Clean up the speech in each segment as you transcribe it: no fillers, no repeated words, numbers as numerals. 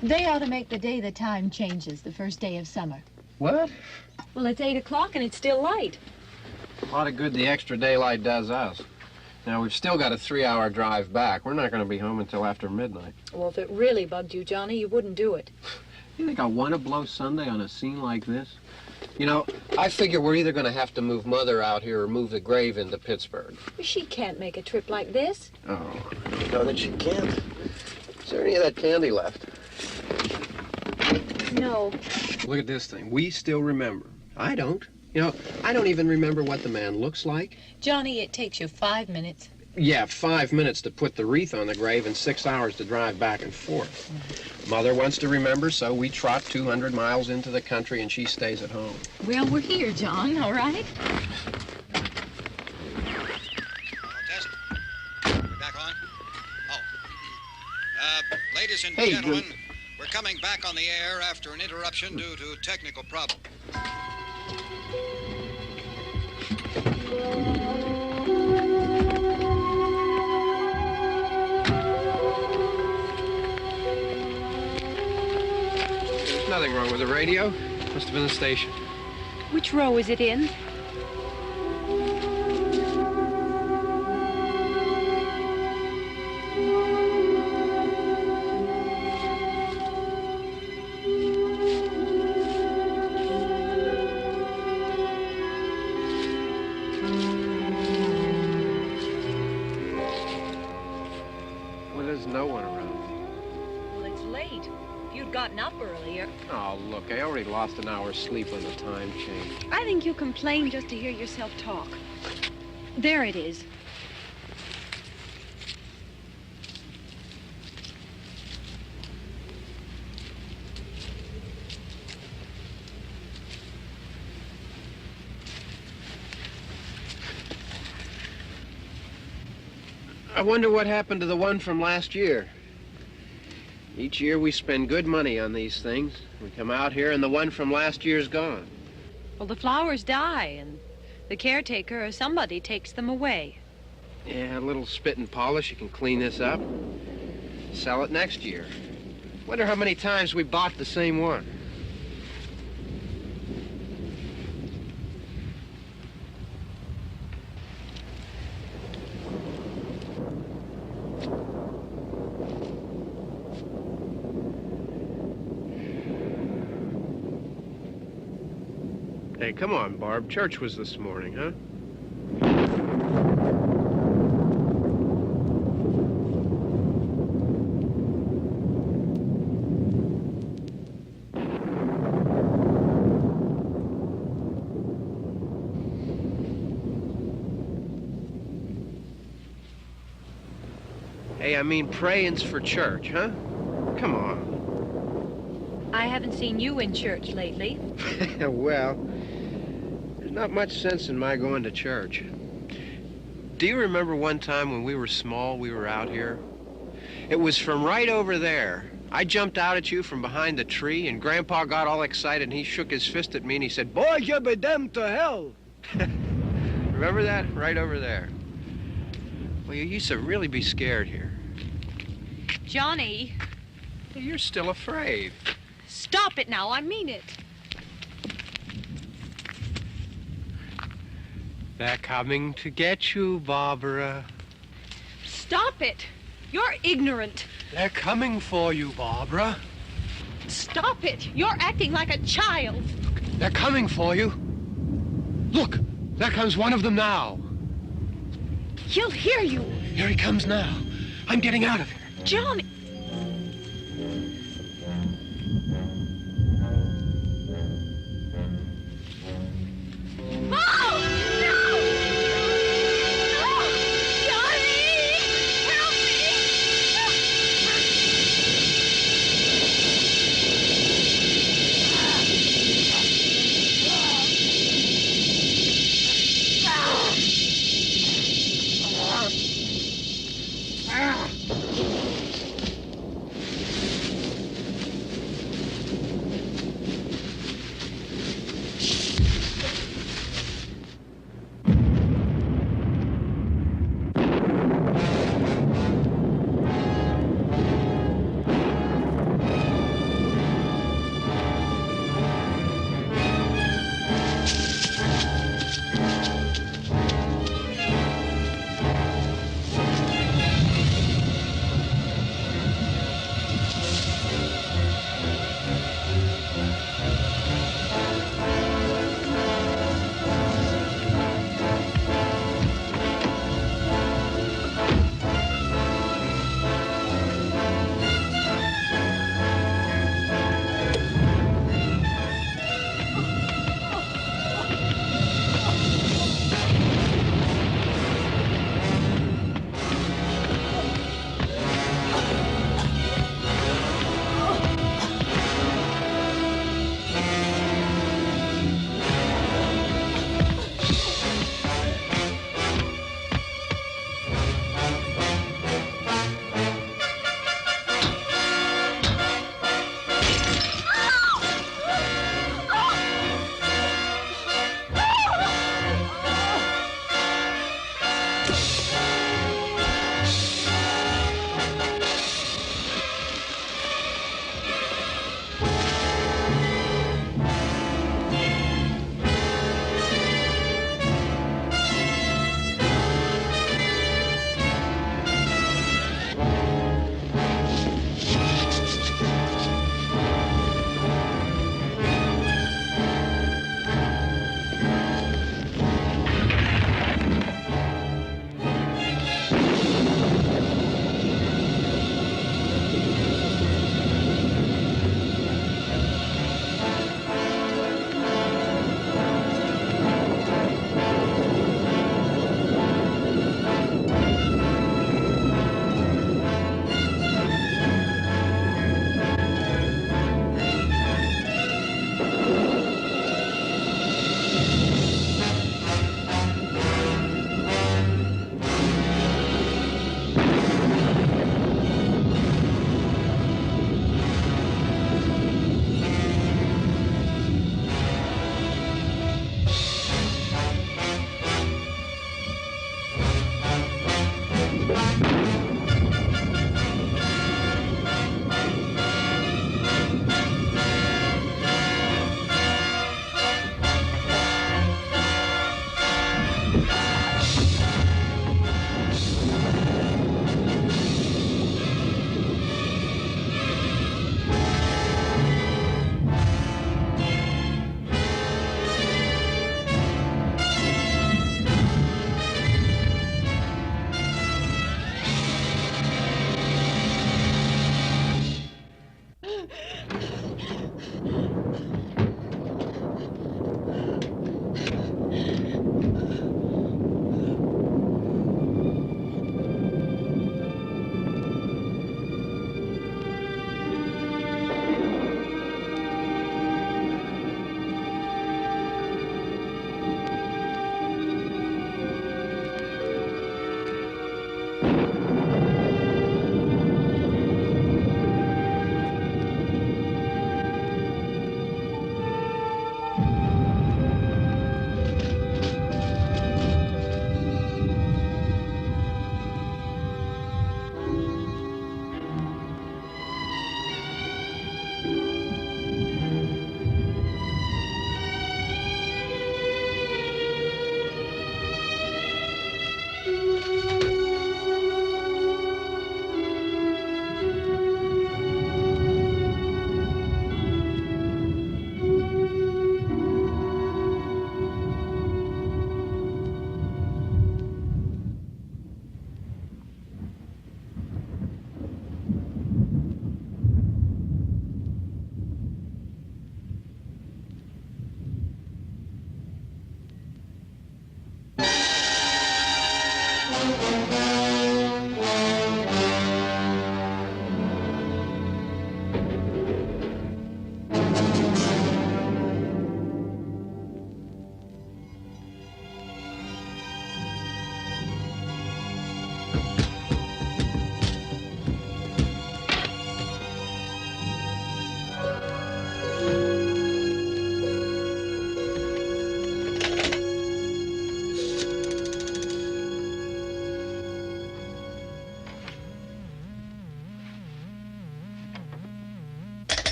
They ought to make the day the time changes, the first day of summer. What? Well, it's 8 o'clock and it's still light. A lot of good the extra daylight does us. Now, we've still got a 3-hour drive back. We're not going to be home until after midnight. Well, if it really bugged you, Johnny, you wouldn't do it. You think I want to blow Sunday on a scene like this? You know, I figure we're either going to have to move Mother out here or move the grave into Pittsburgh. She can't make a trip like this. Oh, you know that she can't. Is there any of that candy left? No. Look at this thing. We still remember. I don't. You know, I don't even remember what the man looks like. Johnny, it takes you 5 minutes. Yeah, 5 minutes to put the wreath on the grave and 6 hours to drive back and forth. Mother wants to remember, so we trot 200 miles into the country and she stays at home. Well, we're here, John, all right? Test. We're back on? Oh. Ladies and gentlemen, we're coming back on the air after an interruption due to technical problem. There's nothing wrong with the radio. Must have been the station. Which row is it in? Well, there's no one around. Well, it's late. If you'd gotten up earlier. Oh, look, I already lost an hour's sleep on the time change. I think you complain just to hear yourself talk. There it is. I wonder what happened to the one from last year. Each year we spend good money on these things. We come out here and the one from last year's gone. Well, the flowers die, and the caretaker or somebody takes them away. Yeah, a little spit and polish, you can clean this up. Sell it next year. Wonder how many times we bought the same one. Hey, come on, Barb. Church was this morning, huh? Hey, I mean praying's for church, huh? Come on. I haven't seen you in church lately. Well, there's not much sense in my going to church. Do you remember one time when we were small, we were out here? It was from right over there. I jumped out at you from behind the tree, and Grandpa got all excited, and he shook his fist at me, and he said, "Boy, you be damned to hell." Remember that? Right over there. Well, you used to really be scared here. Johnny, You're still afraid. stop it now. I mean it. They're coming to get you, Barbara. Stop it. You're ignorant. They're coming for you, Barbara. Stop it. You're acting like a child. They're coming for you. Look, there comes one of them now. He'll hear you. Here he comes now. I'm getting out of here. Johnny. Oh! No! No! Johnny! Help me!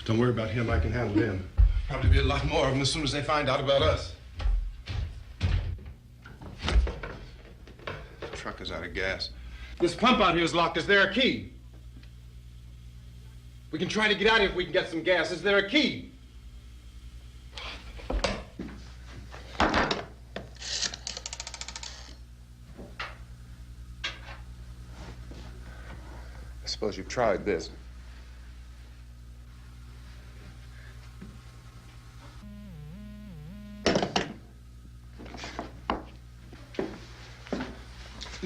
Don't worry about him. I can handle him. Probably be a lot more of them as soon as they find out about us. The truck is out of gas. This pump out here is locked. Is there a key? We can try to get out here if we can get some gas. Is there a key? I suppose you've tried this.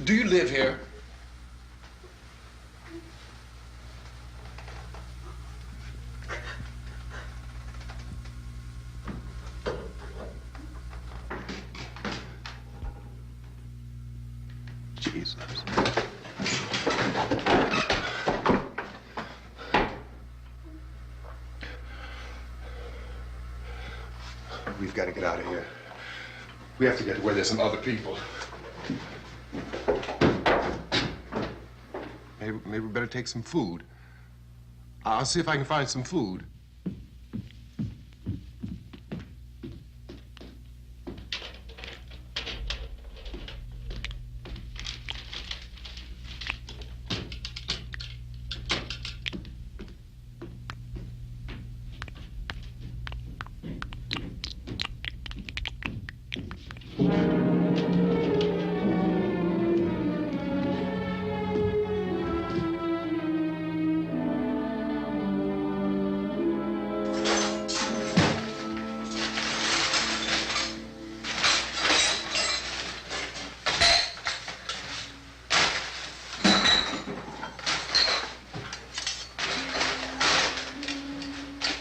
Do you live here? Jesus. We've got to get out of here. We have to get to where there's some other people. Maybe we better take some food. I'll see if I can find some food.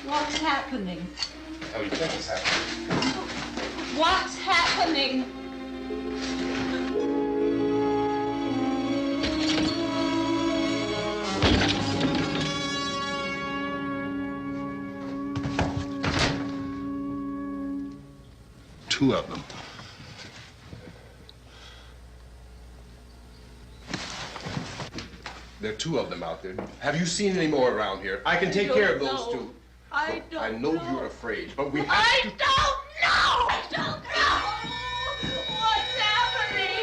What's happening? Oh, you think it's happening? What's happening? Two of them. There are two of them out there. Have you seen any more around here? I can take care of those two. I don't I know you're afraid, but we have I to... don't know! I don't know! What's happening?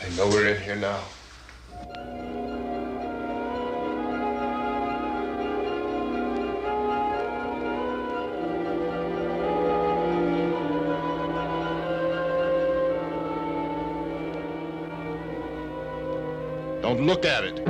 They know we're in here now. Don't look at it.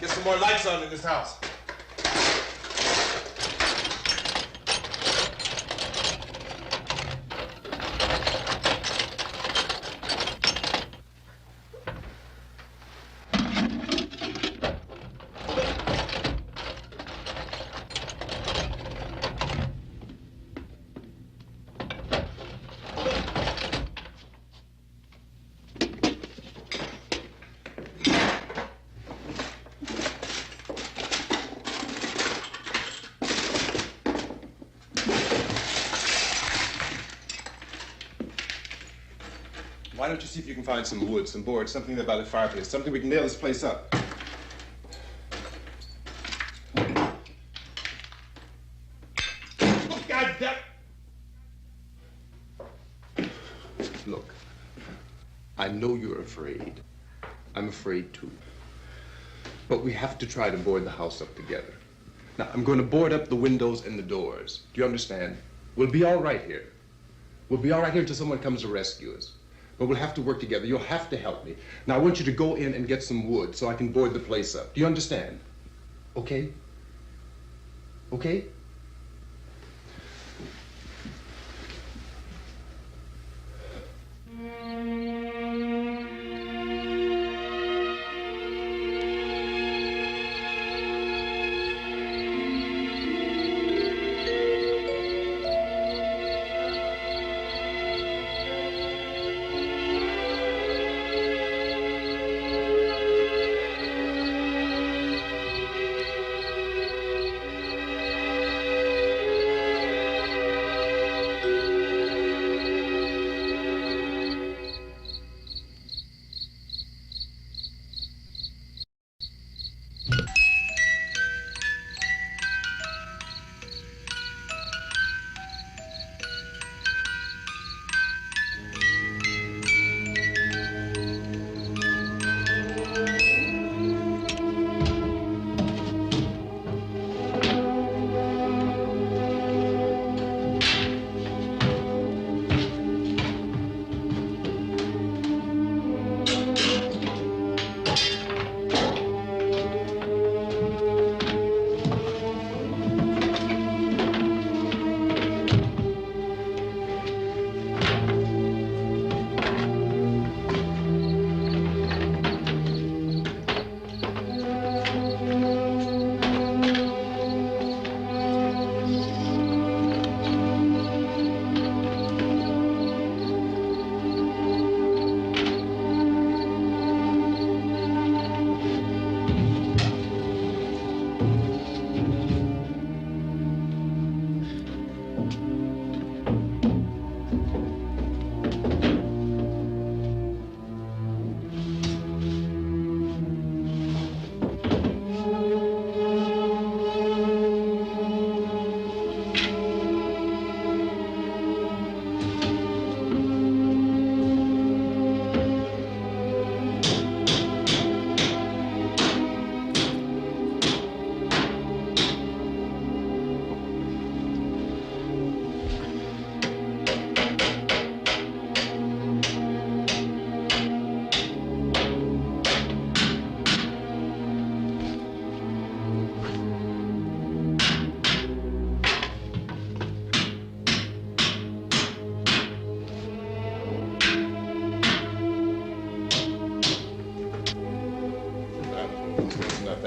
Get some more lights on in this house. Why don't you see if you can find some wood, some board, something about a fireplace, something we can nail this place up. Oh, God damn. Look, I know you're afraid. I'm afraid too. But we have to try to board the house up together. Now, I'm going to board up the windows and the doors. Do you understand? We'll be all right here. We'll be all right here until someone comes to rescue us. But we'll have to work together. You'll have to help me. Now, I want you to go in and get some wood so I can board the place up. Do you understand? Okay? Okay?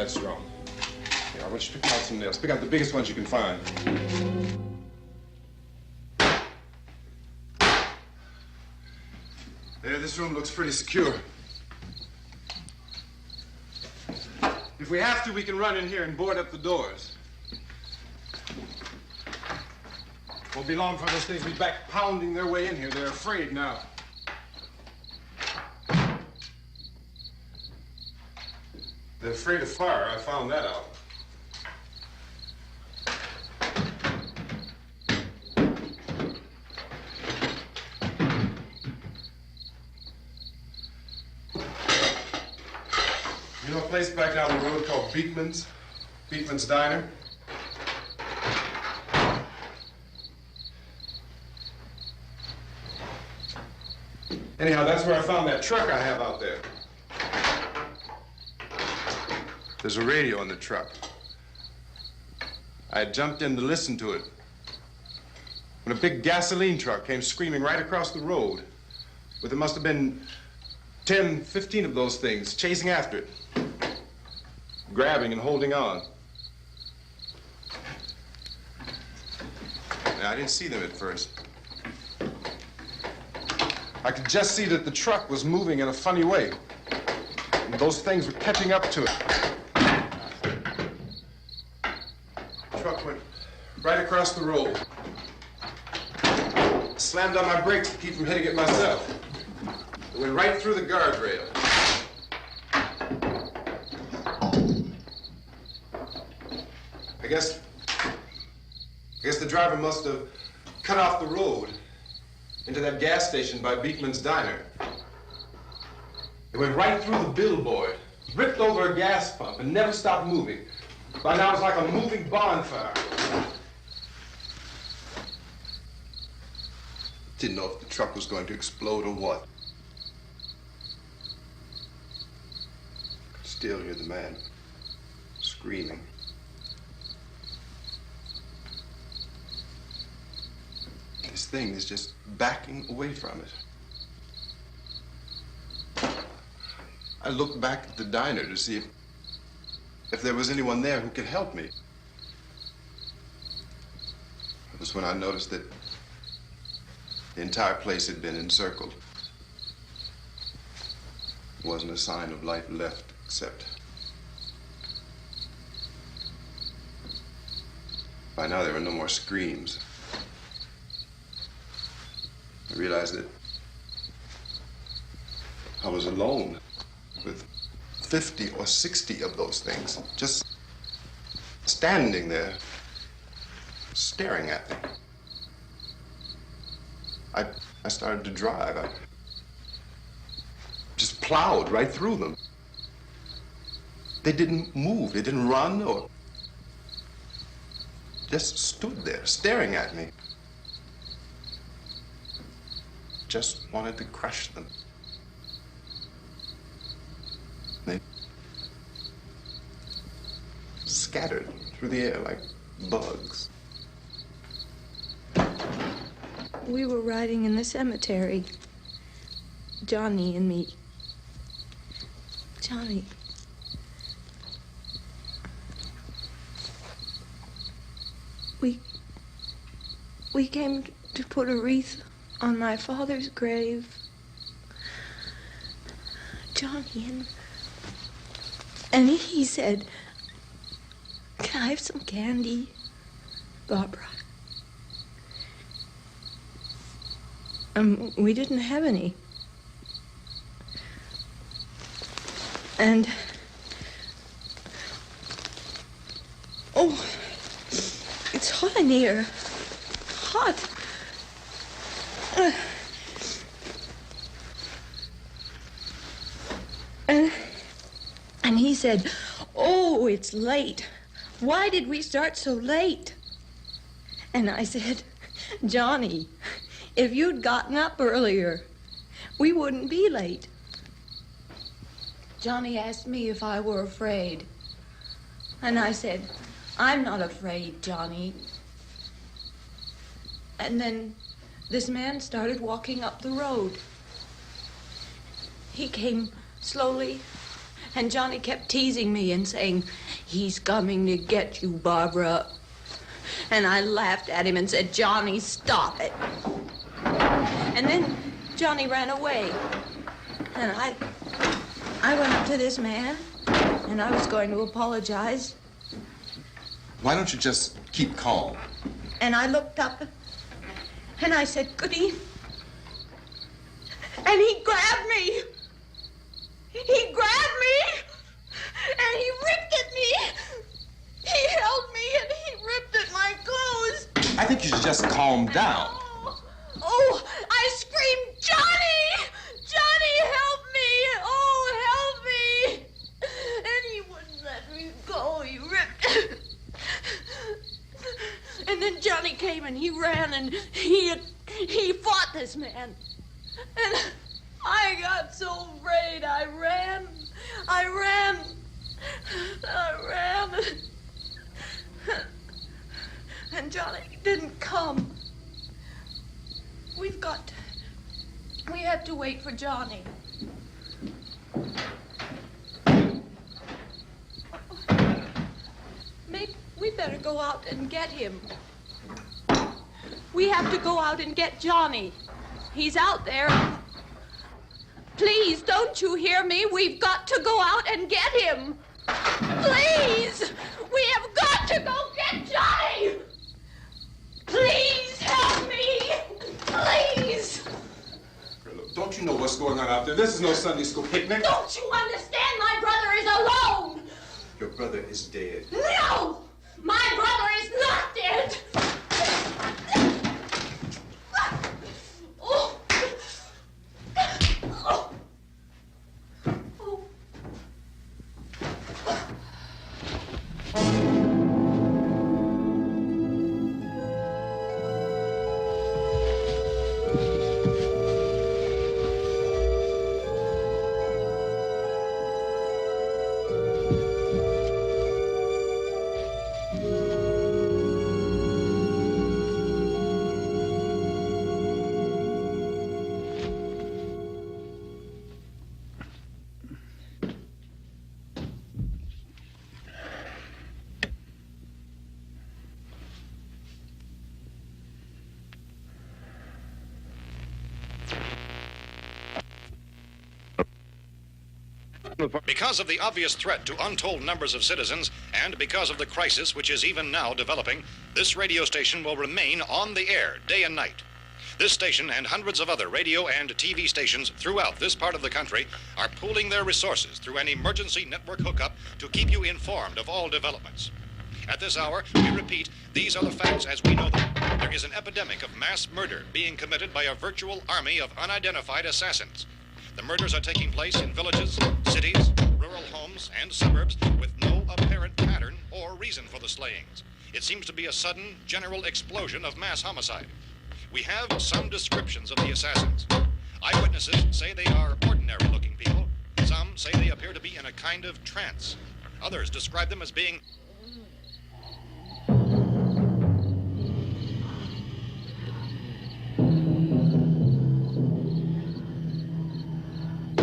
that's wrong. Here, I want you to pick out some nails. Pick out the biggest ones you can find. There, this room looks pretty secure. If we have to, we can run in here and board up the doors. Won't be long for those things to be back pounding their way in here. They're afraid now. They're afraid of fire. I found that out. You know a place back down the road called Beekman's? Beekman's Diner? Anyhow, that's where I found that truck I have out there. There's a radio in the truck. I had jumped in to listen to it when a big gasoline truck came screaming right across the road. But there must have been 10, 15 of those things chasing after it, grabbing and holding on. Now, I didn't see them at first. I could just see that the truck was moving in a funny way, and those things were catching up to it. The truck went right across the road. Slammed on my brakes to keep from hitting it myself. It went right through the guardrail. I guess the driver must have cut off the road into that gas station by Beekman's Diner. It went right through the billboard, ripped over a gas pump, and never stopped moving. By now, it's like a moving bonfire. Didn't know if the truck was going to explode or what. Could still hear the man screaming. This thing is just backing away from it. I looked back at the diner to see if there was anyone there who could help me. It was when I noticed that the entire place had been encircled. There wasn't a sign of life left except... By now there were no more screams. I realized that I was alone with 50 or 60 of those things, just standing there, staring at me. I started to drive. I just plowed right through them. They didn't move. They didn't run or just stood there staring at me. Just wanted to crush them. They scattered through the air like bugs. We were riding in the cemetery, Johnny and me. Johnny. We came to put a wreath on my father's grave. Johnny, and he said, "Can I have some candy, Barbara?" We didn't have any. And, oh, it's hot in here. Hot. And he said, "Oh, it's late. Why did we start so late?" And I said, "Johnny, if you'd gotten up earlier, we wouldn't be late." Johnny asked me if I were afraid. And I said, "I'm not afraid, Johnny." And then this man started walking up the road. He came slowly And Johnny kept teasing me and saying, "He's coming to get you, Barbara." And I laughed at him and said, "Johnny, stop it." And then Johnny ran away. And I went up to this man, and I was going to apologize. Why don't you just keep calm? And I looked up, and I said, "Good evening." And he grabbed me. He grabbed me, and he ripped at me. He held me, and he ripped at my clothes. I think you should just calm down. Oh, I screamed, "Johnny! Johnny, help me! Oh, help me!" And he wouldn't let me go. He ripped. And then Johnny came and he ran and he fought this man. And I got so afraid. I ran. And Johnny didn't come. We have to wait for Johnny. Maybe we better go out and get him. We have to go out and get Johnny. He's out there. Please, don't you hear me? We've got to go out and get him. Please! We have got to go get Johnny! Please help me! Please! Look, don't you know what's going on out there? This is no Sunday school picnic. Don't you understand? My brother is alone! Your brother is dead. No! My brother is not dead! Oh. Oh. Oh. Because of the obvious threat to untold numbers of citizens, and because of the crisis which is even now developing, this radio station will remain on the air day and night. This station and hundreds of other radio and TV stations throughout this part of the country are pooling their resources through an emergency network hookup to keep you informed of all developments. At this hour, we repeat, these are the facts as we know them. There is an epidemic of mass murder being committed by a virtual army of unidentified assassins. The murders are taking place in villages, cities, rural homes, and suburbs with no apparent pattern or reason for the slayings. It seems to be a sudden, general explosion of mass homicide. We have some descriptions of the assassins. Eyewitnesses say they are ordinary-looking people. Some say they appear to be in a kind of trance. Others describe them as being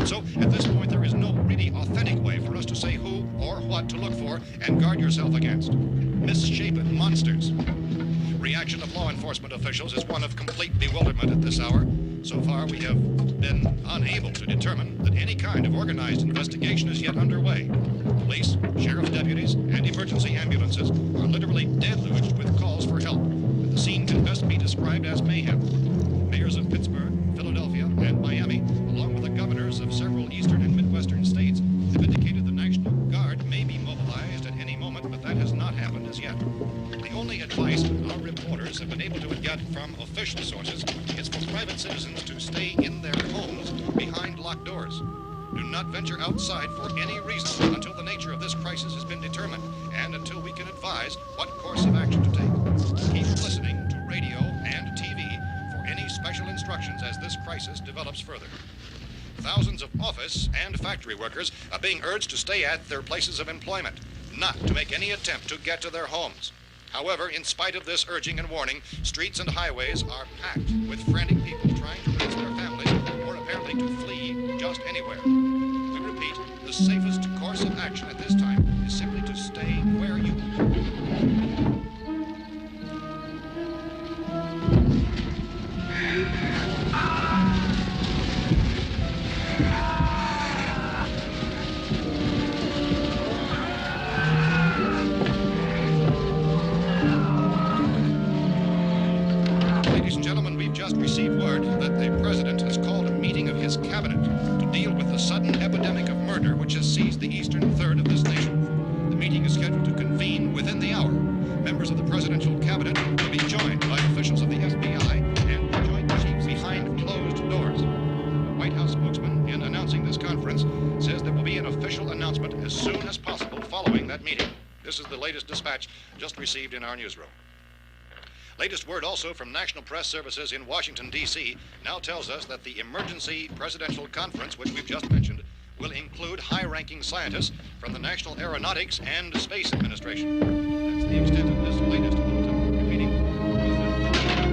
So, at this point, there is no really authentic way for us to say who or what to look for and guard yourself against. Misshapen monsters. Reaction of law enforcement officials is one of complete bewilderment at this hour. So far, we have been unable to determine that any kind of organized investigation is yet underway. Police, sheriff's deputies, and emergency ambulances are literally deluged with calls for help. The scene can best be described as mayhem. Mayors of Pittsburgh, Philadelphia, and Miami, along with the governors of several eastern and midwestern states, have indicated the National Guard may be mobilized at any moment, but that has not happened as yet. The only advice our reporters have been able to get from official sources is for private citizens to stay in their homes behind locked doors. Do not venture outside for any reason until the nature of this crisis has been determined and until we can advise what course of action to take. Keep listening to radio and TV for any special instructions as this crisis develops further. Thousands of office and factory workers are being urged to stay at their places of employment, not to make any attempt to get to their homes. However, in spite of this urging and warning, streets and highways are packed with frantic people trying to reach their families or apparently to flee just anywhere. We repeat, the the safest course of action at this time is simply to stay where you are. Ladies and gentlemen, we've just received word that the president has called a meeting of his cabinet to deal with the sudden epidemic of murder which has seized the eastern third of this nation. The meeting is scheduled to convene within the hour. Members of the presidential cabinet will be joined by officials of the FBI and the Joint Chiefs behind closed doors. The White House spokesman, in announcing this conference, says there will be an official announcement as soon as possible following that meeting. This is the latest dispatch just received in our newsroom. Latest word also from National Press Services in Washington, D.C. now tells us that the emergency presidential conference, which we've just mentioned, will include high-ranking scientists from the National Aeronautics and Space Administration. That's the extent of this latest bulletin. Repeating,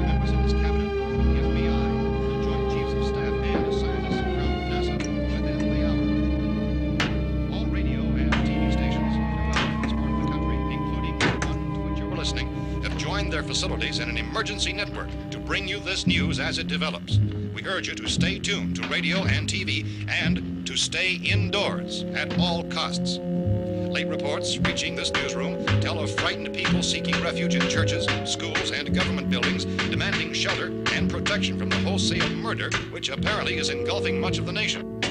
members of his cabinet, the FBI, the Joint Chiefs of Staff, and scientists from NASA within the hour. All radio and TV stations throughout this part of the country, including the one to which you're listening, have joined their facilities in an emergency network to bring you this news as it develops. We urge you to stay tuned to radio and TV and to stay indoors at all costs. Late reports reaching this newsroom tell of frightened people seeking refuge in churches, schools, and government buildings, demanding shelter and protection from the wholesale murder which apparently is engulfing much of the nation.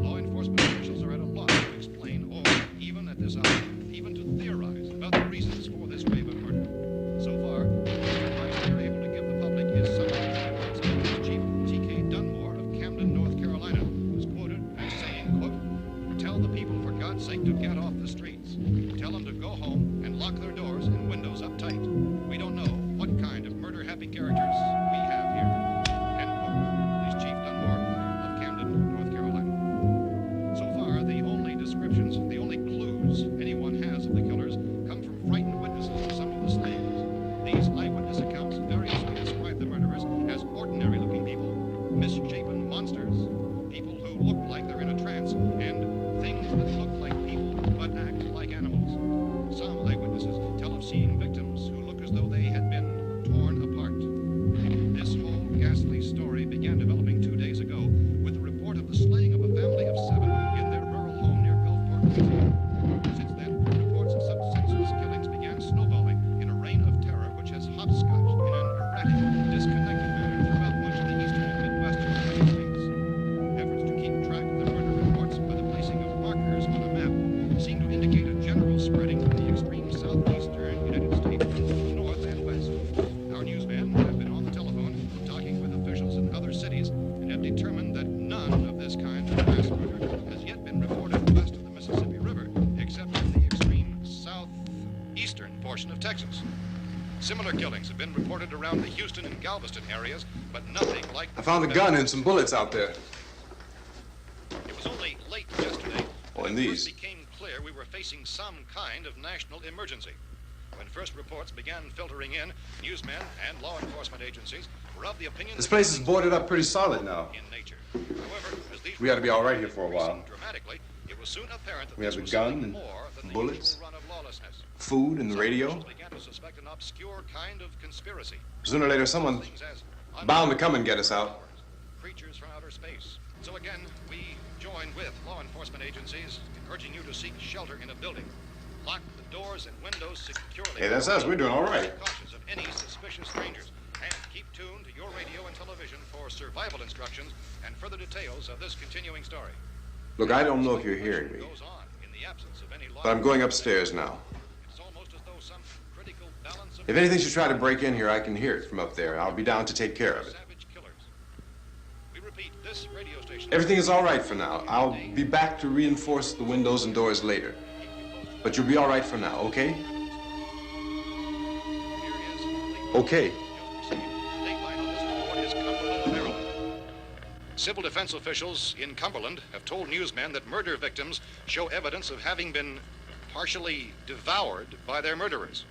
Law enforcement officials are at a loss to explain or, even at this hour, even to theorize about the reasons for this wave of murder. So far, the advice we are able to give the public is summary reports of Police Chief T.K. Dunmore of Camden, North Carolina, who is quoted as saying, quote, "Tell the people for God's sake to get off the streets. Tell them to go home and lock their doors and windows up tight. We don't know what kind of murder-happy characters we have here." End quote. Police Chief Dunmore of Camden, North Carolina. So far, the only descriptions, the only clues anyone has of the killers come from frightened witnesses of some of the slayings. These eyewitness accounts variously describe the murderers as ordinary-looking people, misshapen monsters, people who look like they're in a trance, and things that look like people but act like animals. Some eyewitnesses tell of seeing victims who look as though they had been torn apart. This whole ghastly story began developing 2 days ago with the report of the slaying of a family of 7 in their rural home near Gulfport, Louisiana. Since then, reports of such senseless killings began snowballing in a reign of terror which has hopscotched in an erratic, disconnected manner throughout much of the eastern and midwestern United States. Efforts to keep track of the murder reports by the placing of markers on a map seem to indicate a general spreading from the extreme southeastern United States to the north and west. Our newsmen have been on the telephone talking with officials in other cities and have determined that none of this kind of mass murder has yet been reported west of the Mississippi River, except in the extreme southeastern portion of Texas. Similar killings have been reported around the Houston and Galveston areas, but nothing like I found a gun and some bullets out there. It was only late yesterday Oh, that and it these. first became clear we were facing some kind of national emergency. When first reports began filtering in, newsmen and law enforcement agencies were of the opinion This that place is things boarded were up pretty solid now. in nature. However, as these We ought to be all right here reports for a while. increasing dramatically, it was soon apparent that We have this the was gun something and more than the bullets, usual run of lawlessness. food and the Some radio. officials began to suspect an obscure kind of conspiracy. Sooner or later, someone Things as bound to come and get us out. creatures from outer space. So again, we join with law enforcement agencies in urging you to seek shelter in a building. Lock the doors and windows securely. Hey, that's us. We're doing all right. Be cautious of any suspicious strangers. And keep tuned to your radio and television for survival instructions and further details of this continuing story. Look, I don't know if you're hearing me, Goes on in the absence of any law. but I'm going upstairs now. It's almost as though some critical balance of If anything should try to break in here, I can hear it from up there. I'll be down to take care of it. savage killers. We repeat, this radio station. Everything is all right for now. I'll be back to reinforce the windows and doors later. But you'll be all right for now, okay? Okay. Civil defense officials in Cumberland have told newsmen that murder victims show evidence of having been partially devoured by their murderers.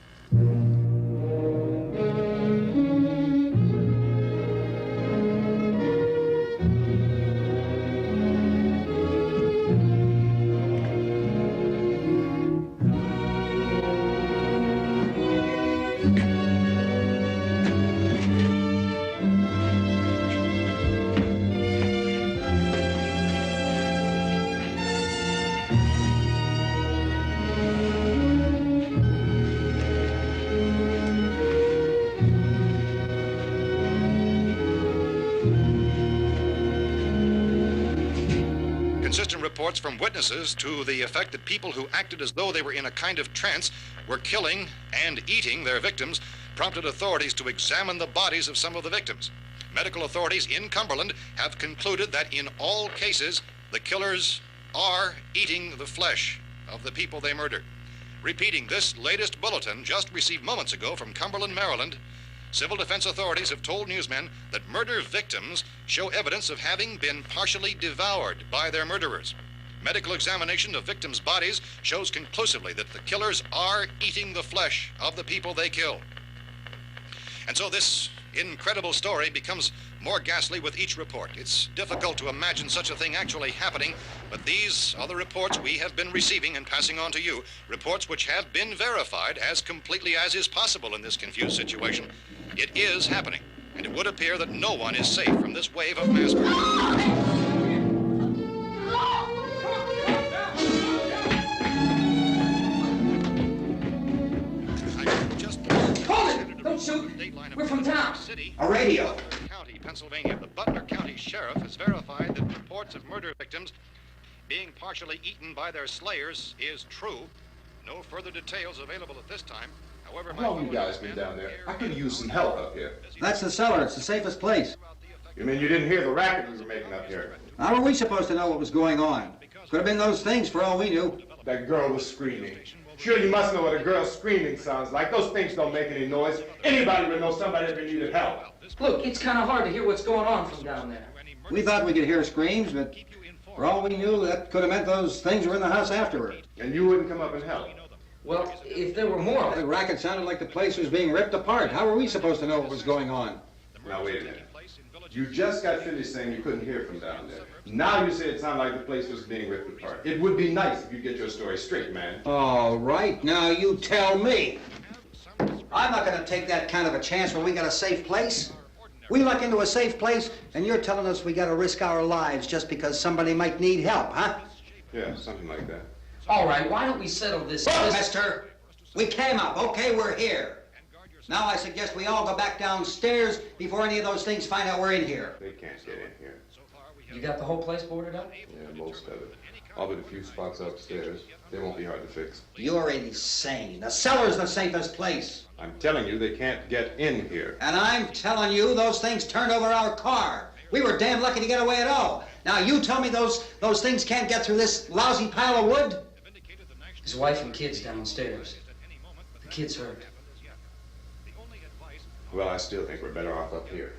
reports from witnesses to the effect that people who acted as though they were in a kind of trance were killing and eating their victims prompted authorities to examine the bodies of some of the victims. Medical authorities in Cumberland have concluded that in all cases, the killers are eating the flesh of the people they murdered. Repeating this latest bulletin just received moments ago from Cumberland, Maryland, civil defense authorities have told newsmen that murder victims show evidence of having been partially devoured by their murderers. Medical examination of victims' bodies shows conclusively that the killers are eating the flesh of the people they kill. And so this incredible story becomes more ghastly with each report. It's difficult to imagine such a thing actually happening, but these are the reports we have been receiving and passing on to you, reports which have been verified as completely as is possible in this confused situation. It is happening, and it would appear that no one is safe from this wave of mass murder. Don't shoot! We're from town. A radio. County, Pennsylvania. The Butler County Sheriff has verified that reports of murder victims being partially eaten by their slayers is true. No further details available at this time. However, How long you guys been down there? I could use some help up here. That's the cellar. It's the safest place. You mean you didn't hear the racket we were making up here? How were we supposed to know what was going on? Could have been those things for all we knew. That girl was screaming. Sure, you must know what a girl screaming sounds like. Those things don't make any noise. Anybody would know somebody ever needed help. Look, it's kind of hard to hear what's going on from down there. We thought we could hear screams, but for all we knew, that could have meant those things were in the house afterward. And you wouldn't come up and help? Well, if there were more... The racket sounded like the place was being ripped apart. How were we supposed to know what was going on? Now, wait a minute. You just got finished saying you couldn't hear from down there. Now you say it sounded like the place was being ripped apart. It would be nice if you get your story straight, man. All right, now you tell me. I'm not going to take that kind of a chance when we got a safe place. We luck into a safe place, and you're telling us we got to risk our lives just because somebody might need help, huh? Yeah, something like that. All right, why don't we settle this... Look, mister, we came up. Okay, we're here. Now I suggest we all go back downstairs before any of those things find out we're in here. They can't get in here. You got the whole place boarded up? Yeah, most of it. All but a few spots upstairs. They won't be hard to fix. You're insane. The cellar's the safest place. I'm telling you, they can't get in here. And I'm telling you, those things turned over our car. We were damn lucky to get away at all. Now you tell me those things can't get through this lousy pile of wood? His wife and kids downstairs. The kid's hurt. Well, I still think we're better off up here.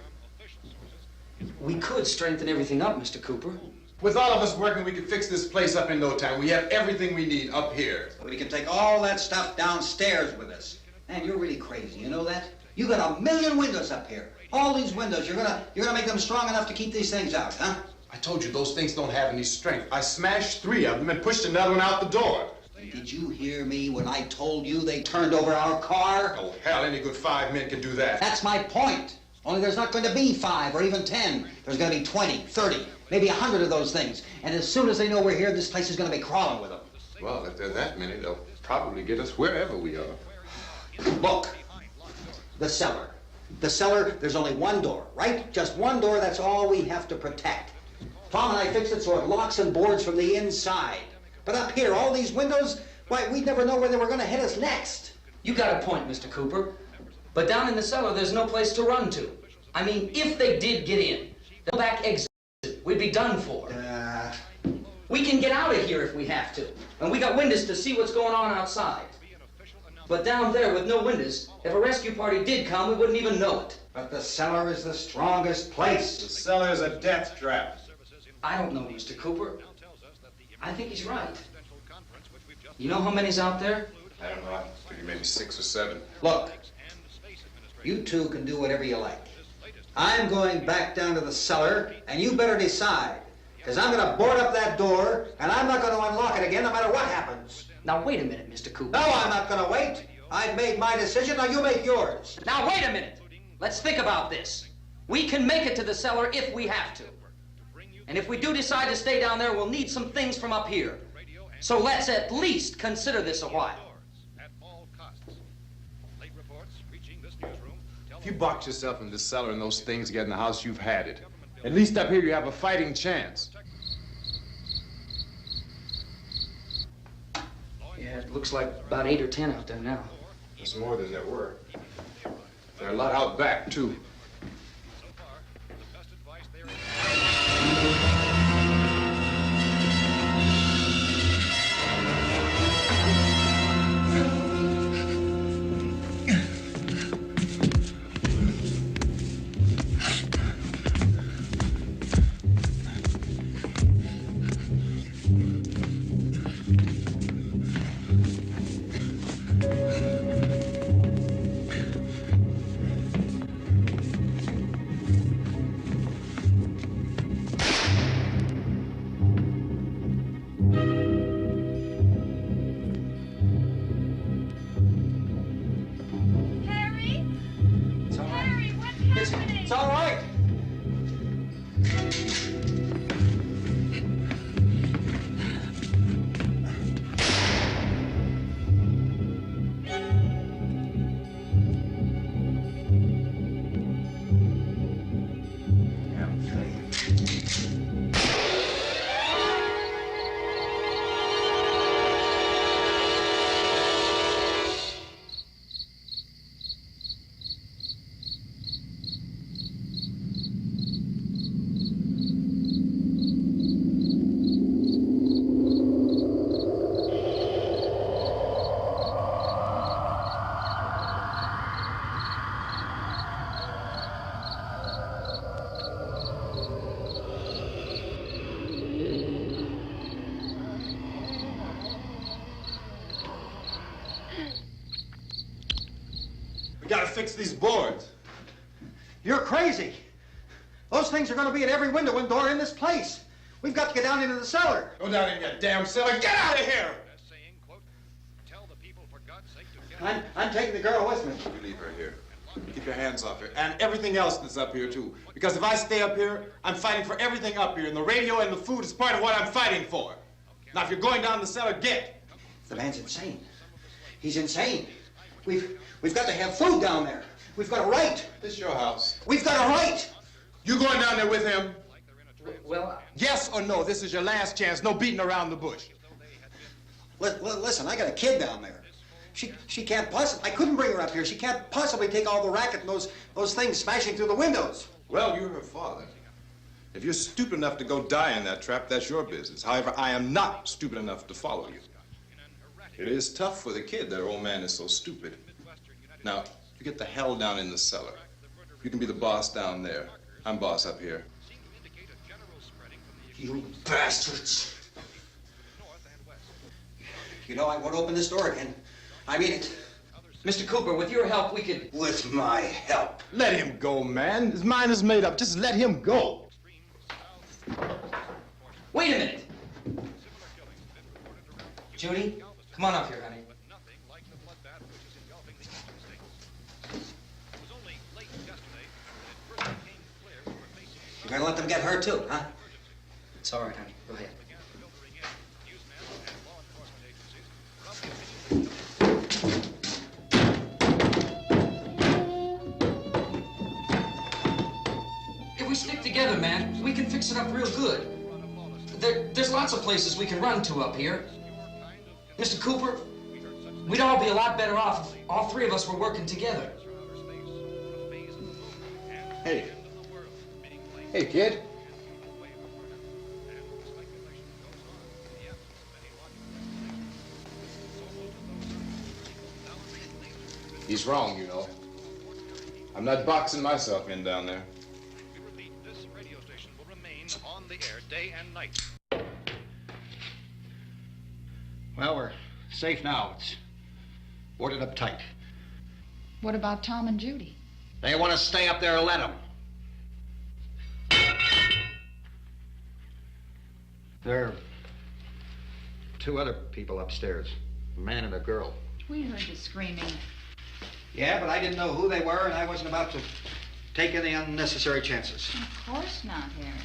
We could strengthen everything up, Mr. Cooper. With all of us working, we could fix this place up in no time. We have everything we need up here. We can take all that stuff downstairs with us. Man, you're really crazy, you know that? You got 1 million windows up here. All these windows, you're gonna make them strong enough to keep these things out, huh? I told you those things don't have any strength. I smashed 3 of them and pushed another one out the door. Did you hear me when I told you they turned over our car? Oh, hell, any good 5 men can do that. That's my point. Only there's not going to be 5 or even 10. There's going to be 20, 30, maybe 100 of those things. And as soon as they know we're here, this place is going to be crawling with them. Well, if there are that many, they'll probably get us wherever we are. Look, the cellar. The cellar, there's only one door, right? Just one door, that's all we have to protect. Tom and I fixed it so it locks and boards from the inside. But up here, all these windows, why, we'd never know where they were going to hit us next. You got a point, Mr. Cooper. But down in the cellar, there's no place to run to. I mean, if they did get in, the back exit, we'd be done for. We can get out of here if we have to. And we got windows to see what's going on outside. But down there with no windows, if a rescue party did come, we wouldn't even know it. But the cellar is the strongest place. The cellar is a death trap. I don't know, Mr. Cooper. I think he's right. You know how many's out there? I don't know. I figure maybe 6 or 7. Look, you two can do whatever you like. I'm going back down to the cellar, and you better decide. Because I'm going to board up that door, and I'm not going to unlock it again no matter what happens. Now, wait a minute, Mr. Cooper. No, I'm not going to wait. I've made my decision, now you make yours. Now, wait a minute. Let's think about this. We can make it to the cellar if we have to. And if we do decide to stay down there, we'll need some things from up here. So let's at least consider this a while. If you box yourself in this cellar and those things get in the house, you've had it. At least up here you have a fighting chance. It looks like about 8 or 10 out there now. There's more than there were. There are a lot out back, too. It's all right. We gotta fix these boards. You're crazy. Those things are going to be at every window and door in this place. We've got to get down into the cellar. Go down in your damn cellar. Get out of here! I'm taking the girl with me. You leave her here. Keep your hands off her. And everything else that's up here, too. Because if I stay up here, I'm fighting for everything up here. And the radio and the food is part of what I'm fighting for. Now, if you're going down the cellar, get. The man's insane. He's insane. We've got to have food down there. We've got a right. This is your house. We've got a right. You going down there with him? Well, Yes or no? This is your last chance. No beating around the bush. Listen, I got a kid down there. She can't possibly. I couldn't bring her up here. She can't possibly take all the racket and those things smashing through the windows. Well, you're her father. If you're stupid enough to go die in that trap, that's your business. However, I am not stupid enough to follow you. It is tough for the kid that old man is so stupid. Now, you get the hell down in the cellar. You can be the boss down there. I'm boss up here. You bastards. You know, I won't open this door again. I mean it. Mr. Cooper, with your help, we could... With my help. Let him go, man. His mind is made up. Just let him go. Wait a minute. Judy, come on up here, honey. You're gonna let them get hurt too, huh? It's all right, honey. Go ahead. If we stick together, man, we can fix it up real good. There's lots of places we can run to up here. Mr. Cooper, we'd all be a lot better off if all three of us were working together. Hey. Hey, kid. He's wrong, you know. I'm not boxing myself in down there. This radio station will remain on the air day and night. Well, we're safe now. It's boarded up tight. What about Tom and Judy? They want to stay up there, let them. There are two other people upstairs, a man and a girl. We heard the screaming. Yeah, but I didn't know who they were, and I wasn't about to take any unnecessary chances. Of course not, Harry.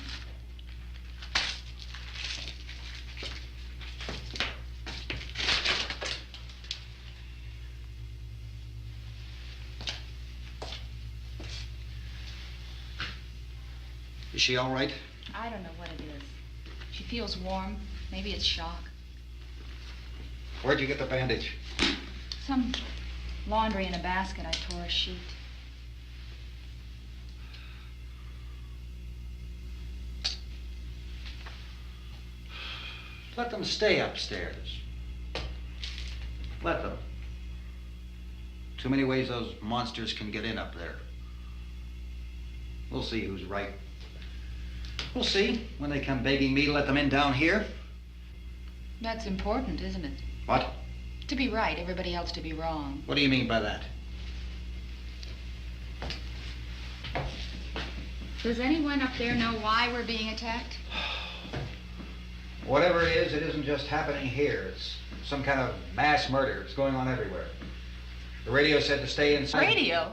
Is she all right? I don't know what it is. She feels warm. Maybe it's shock. Where'd you get the bandage? Some laundry in a basket. I tore a sheet. Let them stay upstairs. Let them. Too many ways those monsters can get in up there. We'll see who's right. We'll see when they come begging me to let them in down here. That's important, isn't it? What? To be right, everybody else to be wrong. What do you mean by that? Does anyone up there know why we're being attacked? Whatever it isn't just happening here. It's some kind of mass murder. It's going on everywhere. The radio said to stay inside. Radio?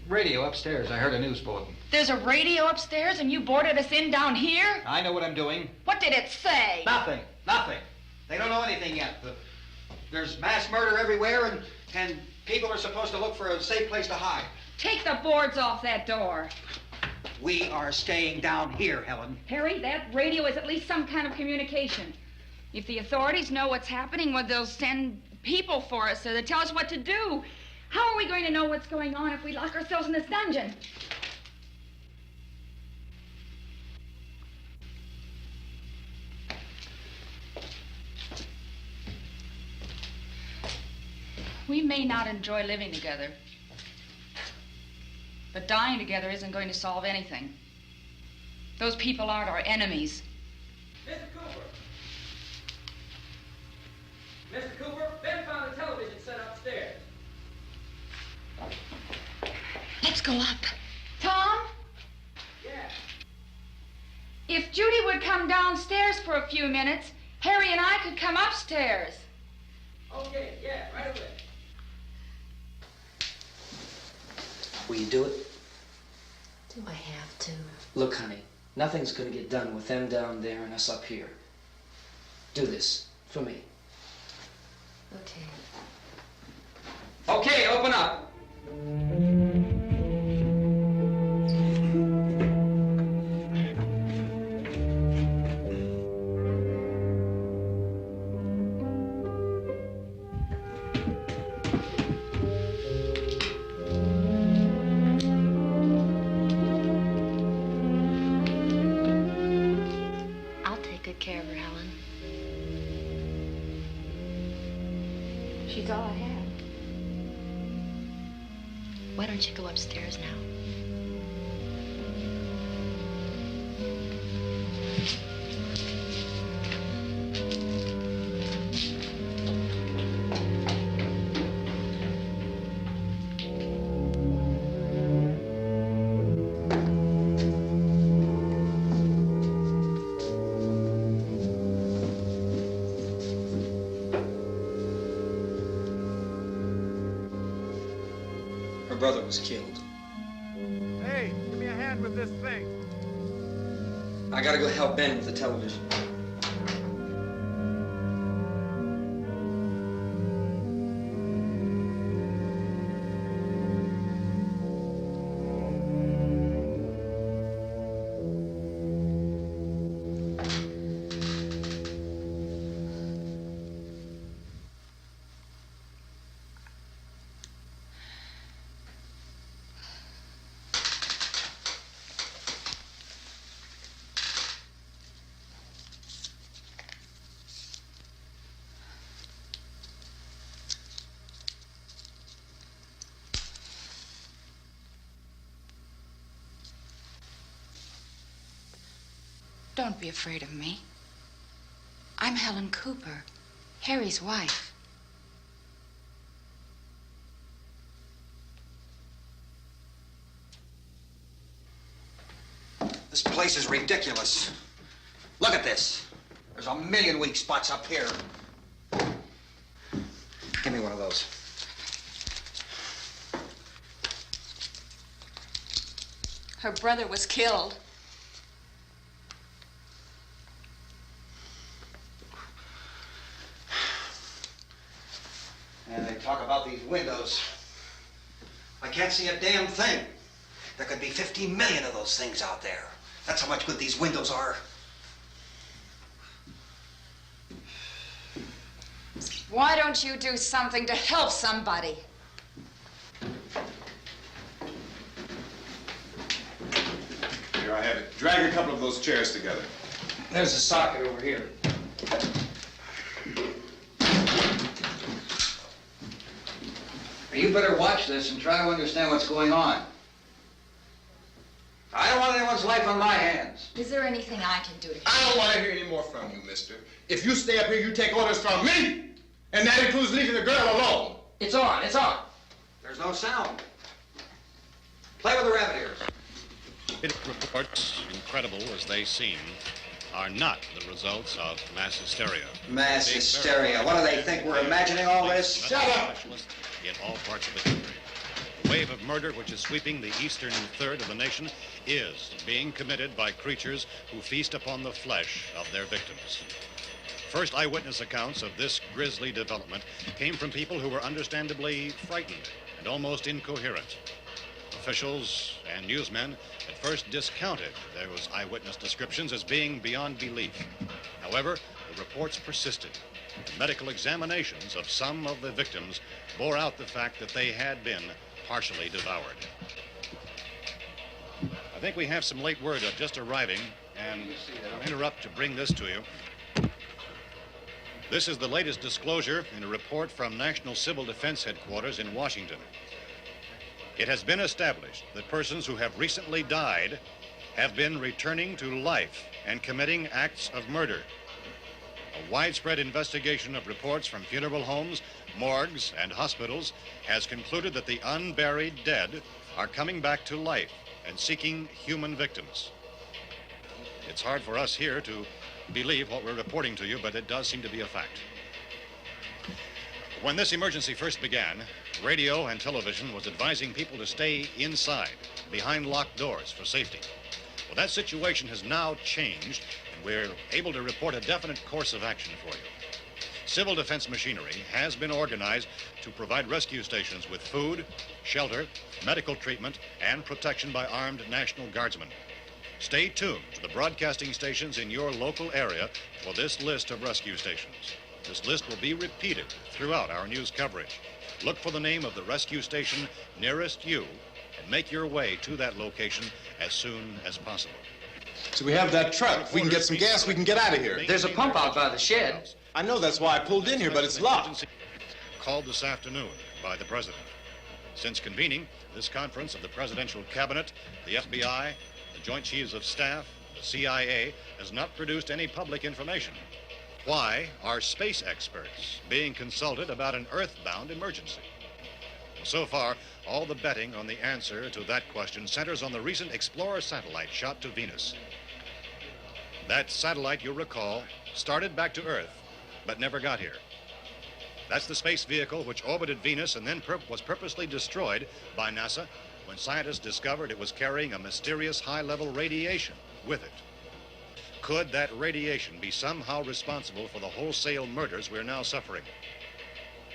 Radio upstairs. I heard a news bulletin. There's a radio upstairs and you boarded us in down here? I know what I'm doing. What did it say? Nothing. Nothing. They don't know anything yet. There's mass murder everywhere and people are supposed to look for a safe place to hide. Take the boards off that door. We are staying down here, Helen. Harry, that radio is at least some kind of communication. If the authorities know what's happening, well, they'll send people for us so they'll tell us what to do. How are we going to know what's going on if we lock ourselves in this dungeon? We may not enjoy living together, but dying together isn't going to solve anything. Those people aren't our enemies. Mr. Cooper! Mr. Cooper, Ben found a television set upstairs. Let's go up. Tom? Yeah. If Judy would come downstairs for a few minutes, Harry and I could come upstairs. Okay, yeah, right away. Will you do it? Do I have to? Look, honey, nothing's gonna get done with them down there and us up here. Do this for me. Okay. Okay, open up. I'll take good care of her, Helen. She's all I have. Why don't you go upstairs now? Her brother was killed. Hey, give me a hand with this thing. I gotta go help Ben with the television. Don't be afraid of me. I'm Helen Cooper, Harry's wife. This place is ridiculous. Look at this. There's a million weak spots up here. Give me one of those. Her brother was killed. And they talk about these windows. I can't see a damn thing. There could be 15 million of those things out there. That's how much good these windows are. Why don't you do something to help somebody? Here, I have it. Drag a couple of those chairs together. There's a socket over here. You better watch this and try to understand what's going on. I don't want anyone's life on my hands. Is there anything I can do to help? I don't want to hear any more from you, mister. If you stay up here, you take orders from me. And that includes leaving the girl alone. It's on, it's on. There's no sound. Play with the rabbit ears. Reports, incredible as they seem, are not the results of mass hysteria. Mass hysteria. What do they think? We're imagining all this? Shut up! In all parts of the country. The wave of murder which is sweeping the eastern third of the nation is being committed by creatures who feast upon the flesh of their victims. First eyewitness accounts of this grisly development came from people who were understandably frightened and almost incoherent. Officials and newsmen at first discounted those eyewitness descriptions as being beyond belief. However, the reports persisted. The medical examinations of some of the victims bore out the fact that they had been partially devoured. I think we have some late word just arriving, and I'll interrupt to bring this to you. This is the latest disclosure in a report from National Civil Defense Headquarters in Washington. It has been established that persons who have recently died have been returning to life and committing acts of murder. A widespread investigation of reports from funeral homes, morgues, and hospitals has concluded that the unburied dead are coming back to life and seeking human victims. It's hard for us here to believe what we're reporting to you, but it does seem to be a fact. When this emergency first began, radio and television was advising people to stay inside, behind locked doors for safety. Well, that situation has now changed, and we're able to report a definite course of action for you. Civil defense machinery has been organized to provide rescue stations with food, shelter, medical treatment, and protection by armed National Guardsmen. Stay tuned to the broadcasting stations in your local area for this list of rescue stations. This list will be repeated throughout our news coverage. Look for the name of the rescue station nearest you and make your way to that location as soon as possible. So we have that truck. If we can get some gas, we can get out of here. There's a pump out by the shed. I know, that's why I pulled in here, but it's locked. Called this afternoon by the President. Since convening this conference of the Presidential Cabinet, the FBI, the Joint Chiefs of Staff, the CIA has not produced any public information. Why are space experts being consulted about an Earth-bound emergency? Well, so far, all the betting on the answer to that question centers on the recent Explorer satellite shot to Venus. That satellite, you'll recall, started back to Earth, but never got here. That's the space vehicle which orbited Venus and then was purposely destroyed by NASA when scientists discovered it was carrying a mysterious high-level radiation with it. Could that radiation be somehow responsible for the wholesale murders we're now suffering?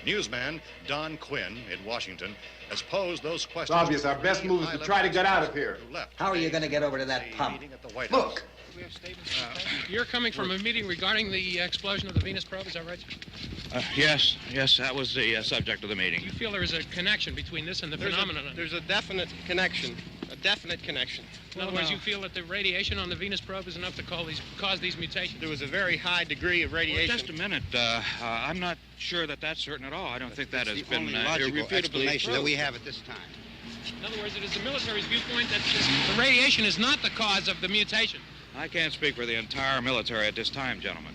Newsman Don Quinn in Washington has posed those questions. It's obvious our best move is to try to get out of here. How are you going to get over to that pump? Look! You're coming from a meeting regarding the explosion of the Venus probe, is that right? Yes, that was the subject of the meeting. You feel there is a connection between this and the phenomenon? There's a definite connection. In other words, you feel that the radiation on the Venus probe is enough to cause these mutations? There was a very high degree of radiation. Well, just a minute. I'm not sure that that's certain at all. I don't think that has been logical explanation that we have at this time. In other words, it is the military's viewpoint that the radiation is not the cause of the mutation. I can't speak for the entire military at this time, gentlemen.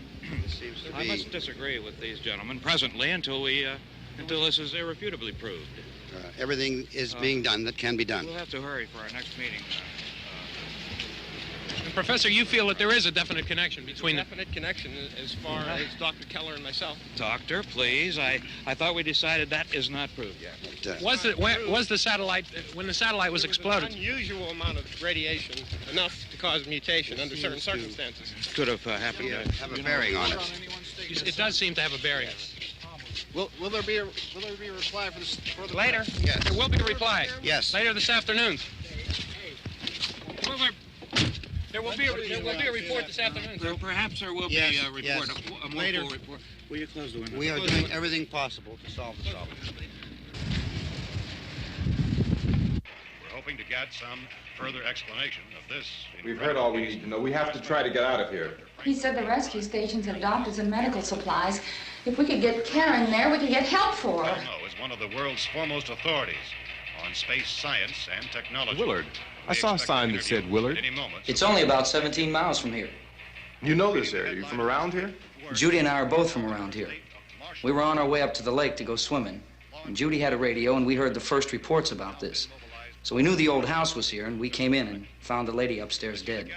I must disagree with these gentlemen presently until this is irrefutably proved. Everything is being done that can be done. We'll have to hurry for our next meeting. And Professor, you feel that there is a definite connection between definite connection as far as Dr. Keller and myself. Doctor, please. I thought we decided that is not proved yet. Was the satellite, when the satellite was exploded? An unusual amount of radiation, enough to cause mutation under certain circumstances. Could have happened. Have a bearing on it. It does seem to have a bearing. Will there be a reply for the later? Yes. There will be a reply. Yes. Later this afternoon. There will be a report this afternoon, sir. Perhaps there will Yes, be a report, yes. a more Later. full report. Will you close the window? We are doing everything possible to solve the problem. We're hoping to get some further explanation of this. We've heard all we need to know. We have to try to get out of here. He said the rescue stations have doctors and medical supplies. If we could get Karen there, we could get help for her. Cosmo is one of the world's foremost authorities on space science and technology. Willard. I saw a sign that said Willard. It's only about 17 miles from here. You know this area. You from around here? Judy and I are both from around here. We were on our way up to the lake to go swimming, and Judy had a radio, and we heard the first reports about this. So we knew the old house was here, and we came in and found the lady upstairs dead.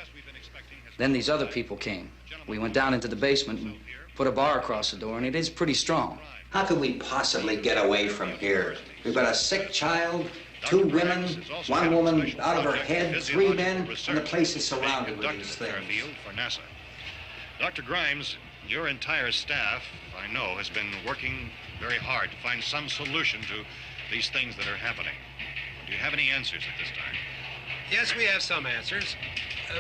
Then these other people came. We went down into the basement and put a bar across the door, and it is pretty strong. How could we possibly get away from here? We've got a sick child, 2 women, 1 woman out of her head, 3 men, and the place is surrounded with these things. For NASA. Dr. Grimes, your entire staff, I know, has been working very hard to find some solution to these things that are happening. Do you have any answers at this time? Yes, we have some answers.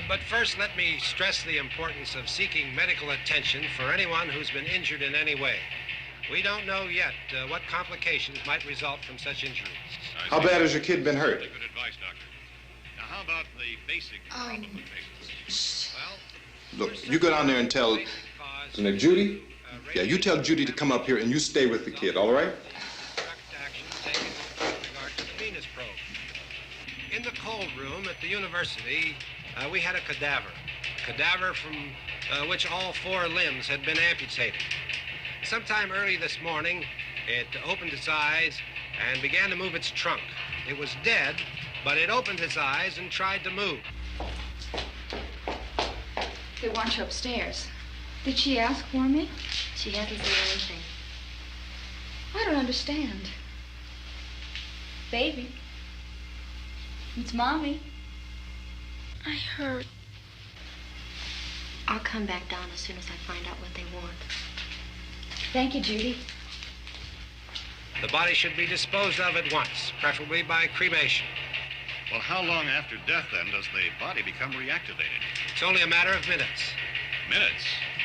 But first, let me stress the importance of seeking medical attention for anyone who's been injured in any way. We don't know yet what complications might result from such injuries. How bad has your kid been hurt? Good advice, Doctor. Now, how about the basic problem with patients? Look, you go down there and tell... Isn't it Judy? Yeah, you tell Judy to come up here and you stay with the kid, all right? Venus probe. In the cold room at the university, we had a cadaver from which all 4 limbs had been amputated. Sometime early this morning, it opened its eyes and began to move its trunk. It was dead, but it opened its eyes and tried to move. They want you upstairs. Did she ask for me? She hasn't said anything. I don't understand. Baby. It's Mommy. I heard. I'll come back down as soon as I find out what they want. Thank you, Judy. The body should be disposed of at once, preferably by cremation. Well, how long after death, then, does the body become reactivated? It's only a matter of minutes. Minutes?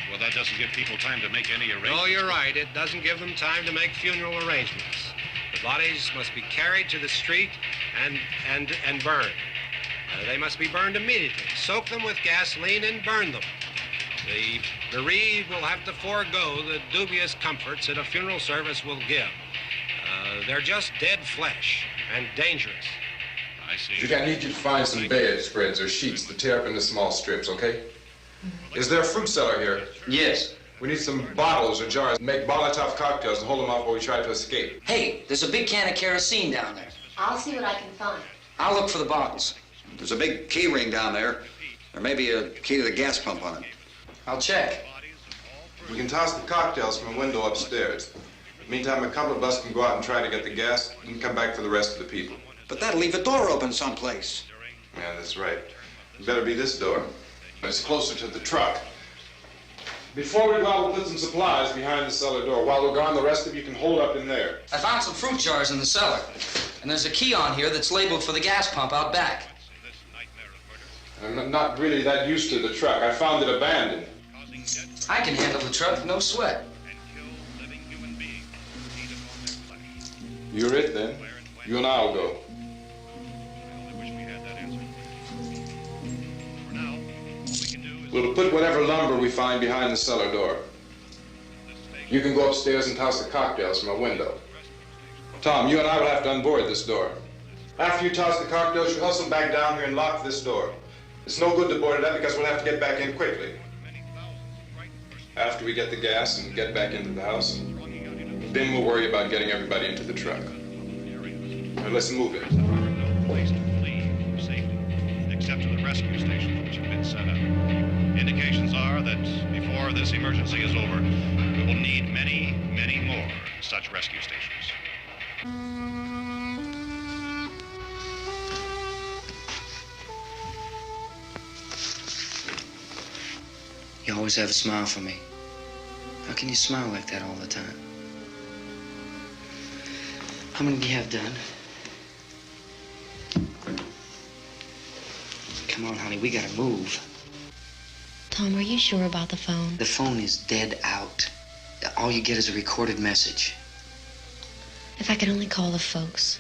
Well, that doesn't give people time to make any arrangements. No, you're right. It doesn't give them time to make funeral arrangements. The bodies must be carried to the street and burned. They must be burned immediately. Soak them with gasoline and burn them. The bereaved will have to forego the dubious comforts that a funeral service will give. They're just dead flesh and dangerous. I see. Judy, I need you to find some bedspreads or sheets to tear up into small strips, okay? Is there a fruit cellar here? Yes. We need some bottles or jars. Make Molotov cocktails and hold them off while we try to escape. Hey, there's a big can of kerosene down there. I'll see what I can find. I'll look for the bottles. There's a big key ring down there. There may be a key to the gas pump on it. I'll check. We can toss the cocktails from a window upstairs. Meantime, a couple of us can go out and try to get the gas and come back for the rest of the people. But that'll leave a door open someplace. Yeah, that's right. It better be this door. It's closer to the truck. Before we go out, we'll put some supplies behind the cellar door. While we're gone, the rest of you can hold up in there. I found some fruit jars in the cellar. And there's a key on here that's labeled for the gas pump out back. I'm not really that used to the truck. I found it abandoned. I can handle the truck, no sweat. You're it, then. You and I'll go. We'll put whatever lumber we find behind the cellar door. You can go upstairs and toss the cocktails from a window. Tom, you and I will have to unboard this door. After you toss the cocktails, you hustle back down here and lock this door. It's no good to board it up because we'll have to get back in quickly. After we get the gas and get back into the house, then we'll worry about getting everybody into the truck. Now let's move it. No place to flee for safety, except to the rescue stations which have been set up. Indications are that before this emergency is over, we will need many, many more such rescue stations. You always have a smile for me. How can you smile like that all the time? How many do you have done? Come on, honey, we gotta move. Tom, are you sure about the phone? The phone is dead out. All you get is a recorded message. If I could only call the folks.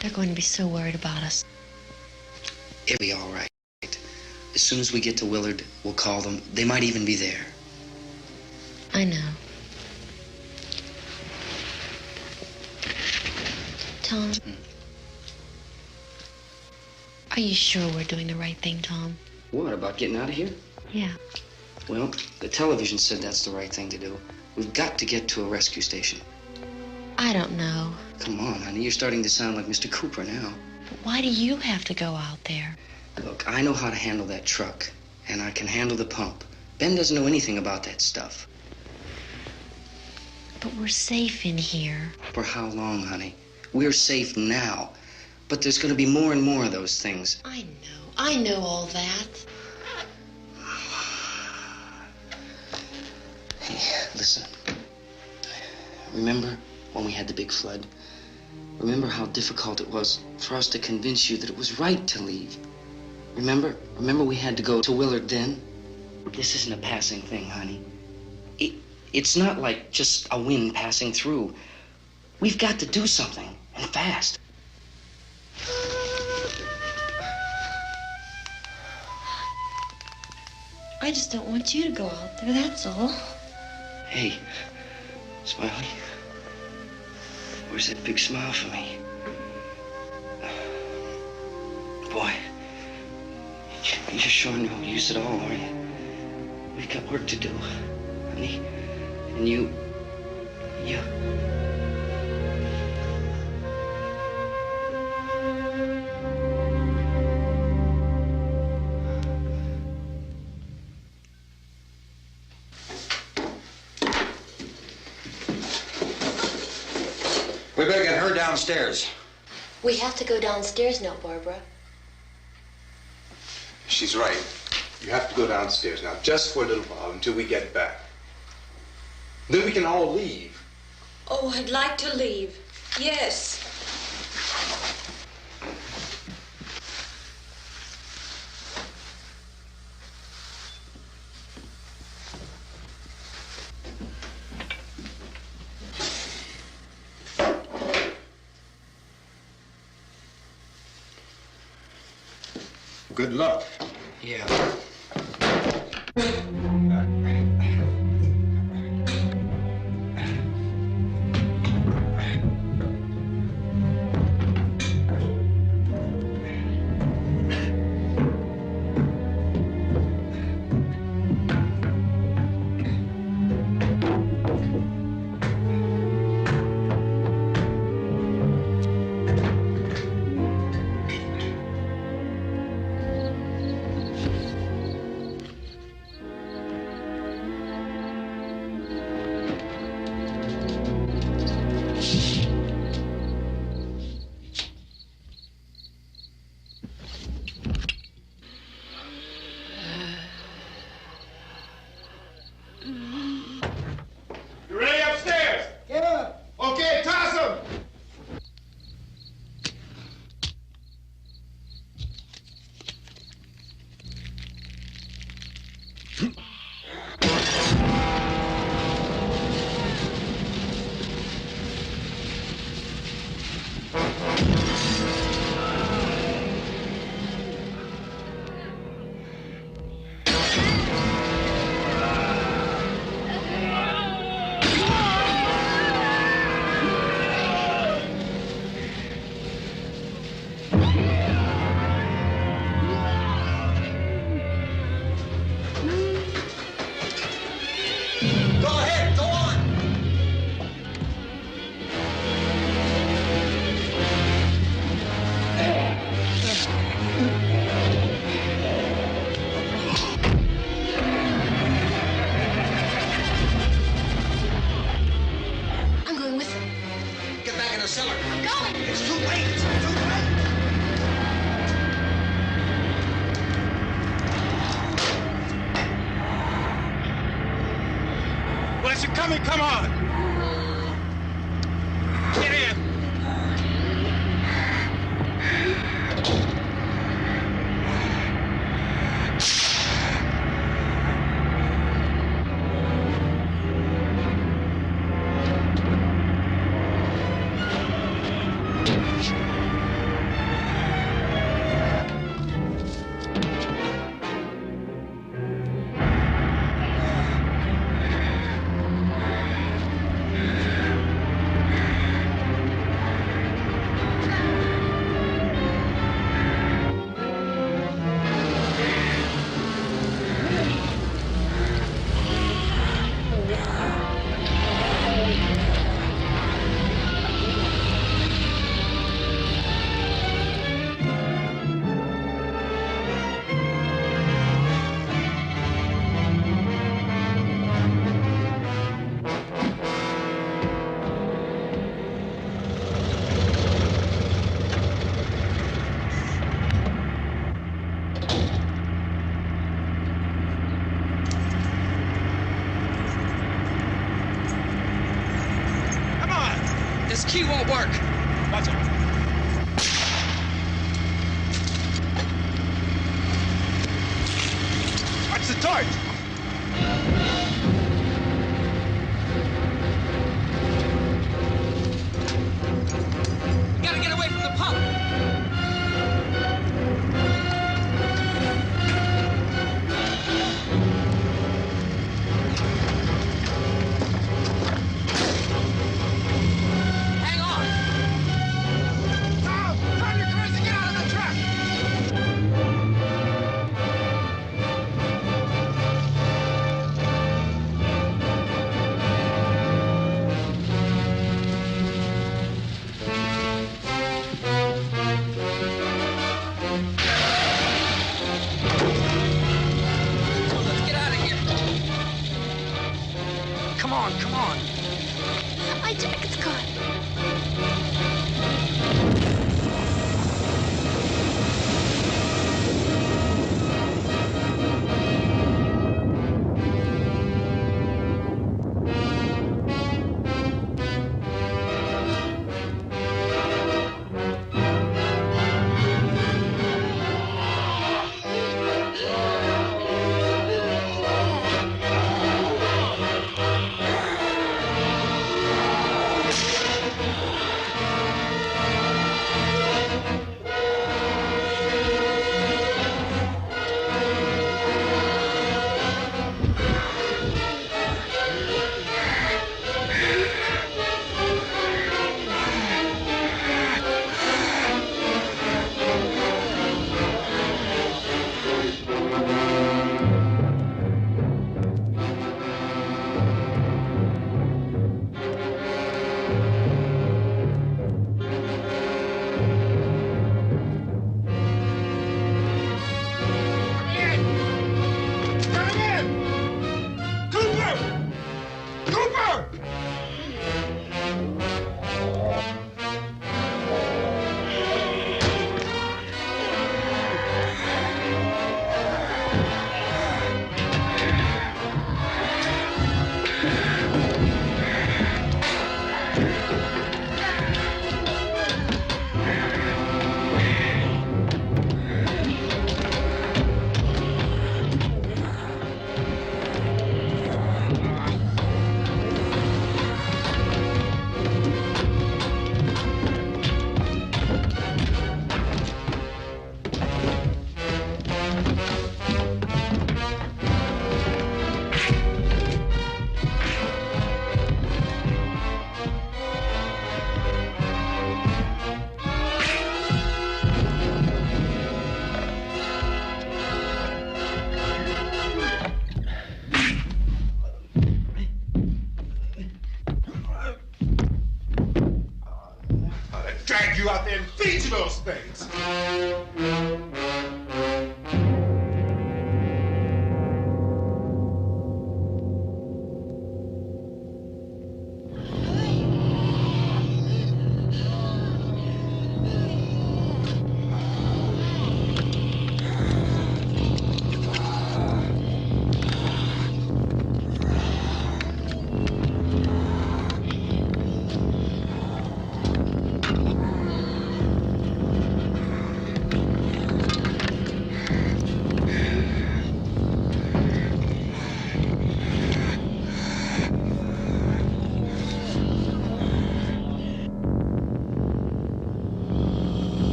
They're going to be so worried about us. It'll be all right. As soon as we get to Willard, we'll call them. They might even be there. I know. Tom, are you sure we're doing the right thing, Tom? What, about getting out of here? Yeah. Well, the television said that's the right thing to do. We've got to get to a rescue station. I don't know. Come on, honey. You're starting to sound like Mr. Cooper now. But why do you have to go out there? Look, I know how to handle that truck, and I can handle the pump. Ben doesn't know anything about that stuff. But we're safe in here. For how long, honey? We're safe now. But there's going to be more and more of those things. I know all that. Hey, listen. Remember when we had the big flood? Remember how difficult it was for us to convince you that it was right to leave? Remember we had to go to Willard then? This isn't a passing thing, honey. It's not like just a wind passing through. We've got to do something, and fast. I just don't want you to go out there, that's all. Hey, Smiley. Where's that big smile for me? Boy, you're sure no use at all, are you? We've got work to do, honey. And you... We better get her downstairs. We have to go downstairs now, Barbara. She's right. You have to go downstairs now, just for a little while, until we get back. Then we can all leave. Oh, I'd like to leave. Yes. Good luck. Yeah. You ready upstairs? Yeah. Okay, toss him. Coming, come on! Get in! key won't work. Watch it. Watch the torch. We gotta get away from the pump. Hang on. Tom, turn your cars and get out of the truck. Let's get out of here. Come on, come on. My jacket's gone. Come in! Cooper! Cooper! I drag you out there and feed you those things.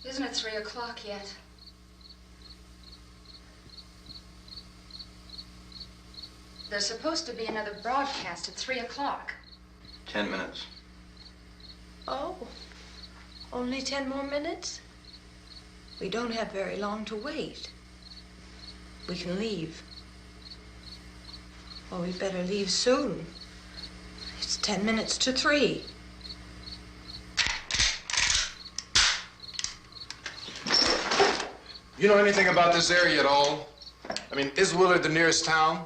Isn't it 3 o'clock yet? There's supposed to be another broadcast at 3 o'clock. 10 minutes. Oh, only 10 more minutes? We don't have very long to wait. We can leave. Well, we'd better leave soon. It's 10 minutes to 3. You know anything about this area at all? I mean, is Willard the nearest town?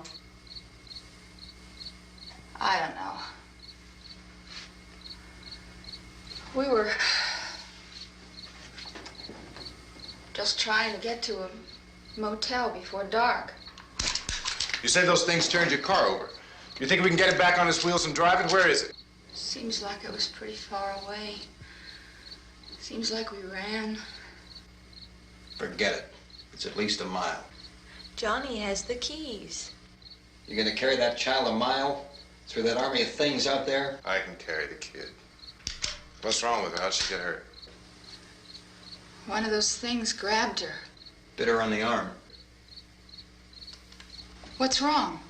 I don't know. We were just trying to get to a motel before dark. You say those things turned your car over. You think we can get it back on its wheels and drive it? Where is it? Seems like it was pretty far away. Seems like we ran. Forget it. It's at least a mile. Johnny has the keys. You're gonna carry that child a mile through that army of things out there? I can carry the kid. What's wrong with her? How'd she get hurt? One of those things grabbed her. Bit her on the arm. What's wrong?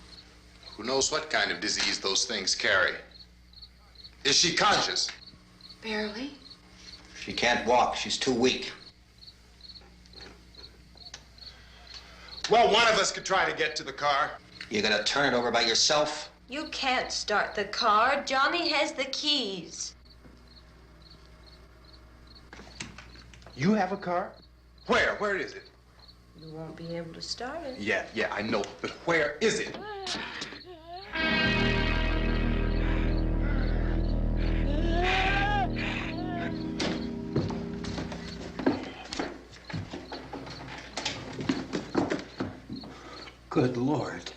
Who knows what kind of disease those things carry? Is she conscious? Barely. She can't walk. She's too weak. Well, one of us could try to get to the car. You gonna turn it over by yourself? You can't start the car. Johnny has the keys. You have a car? Where? Where is it? You won't be able to start it. Yeah, I know. But where is it? Good Lord.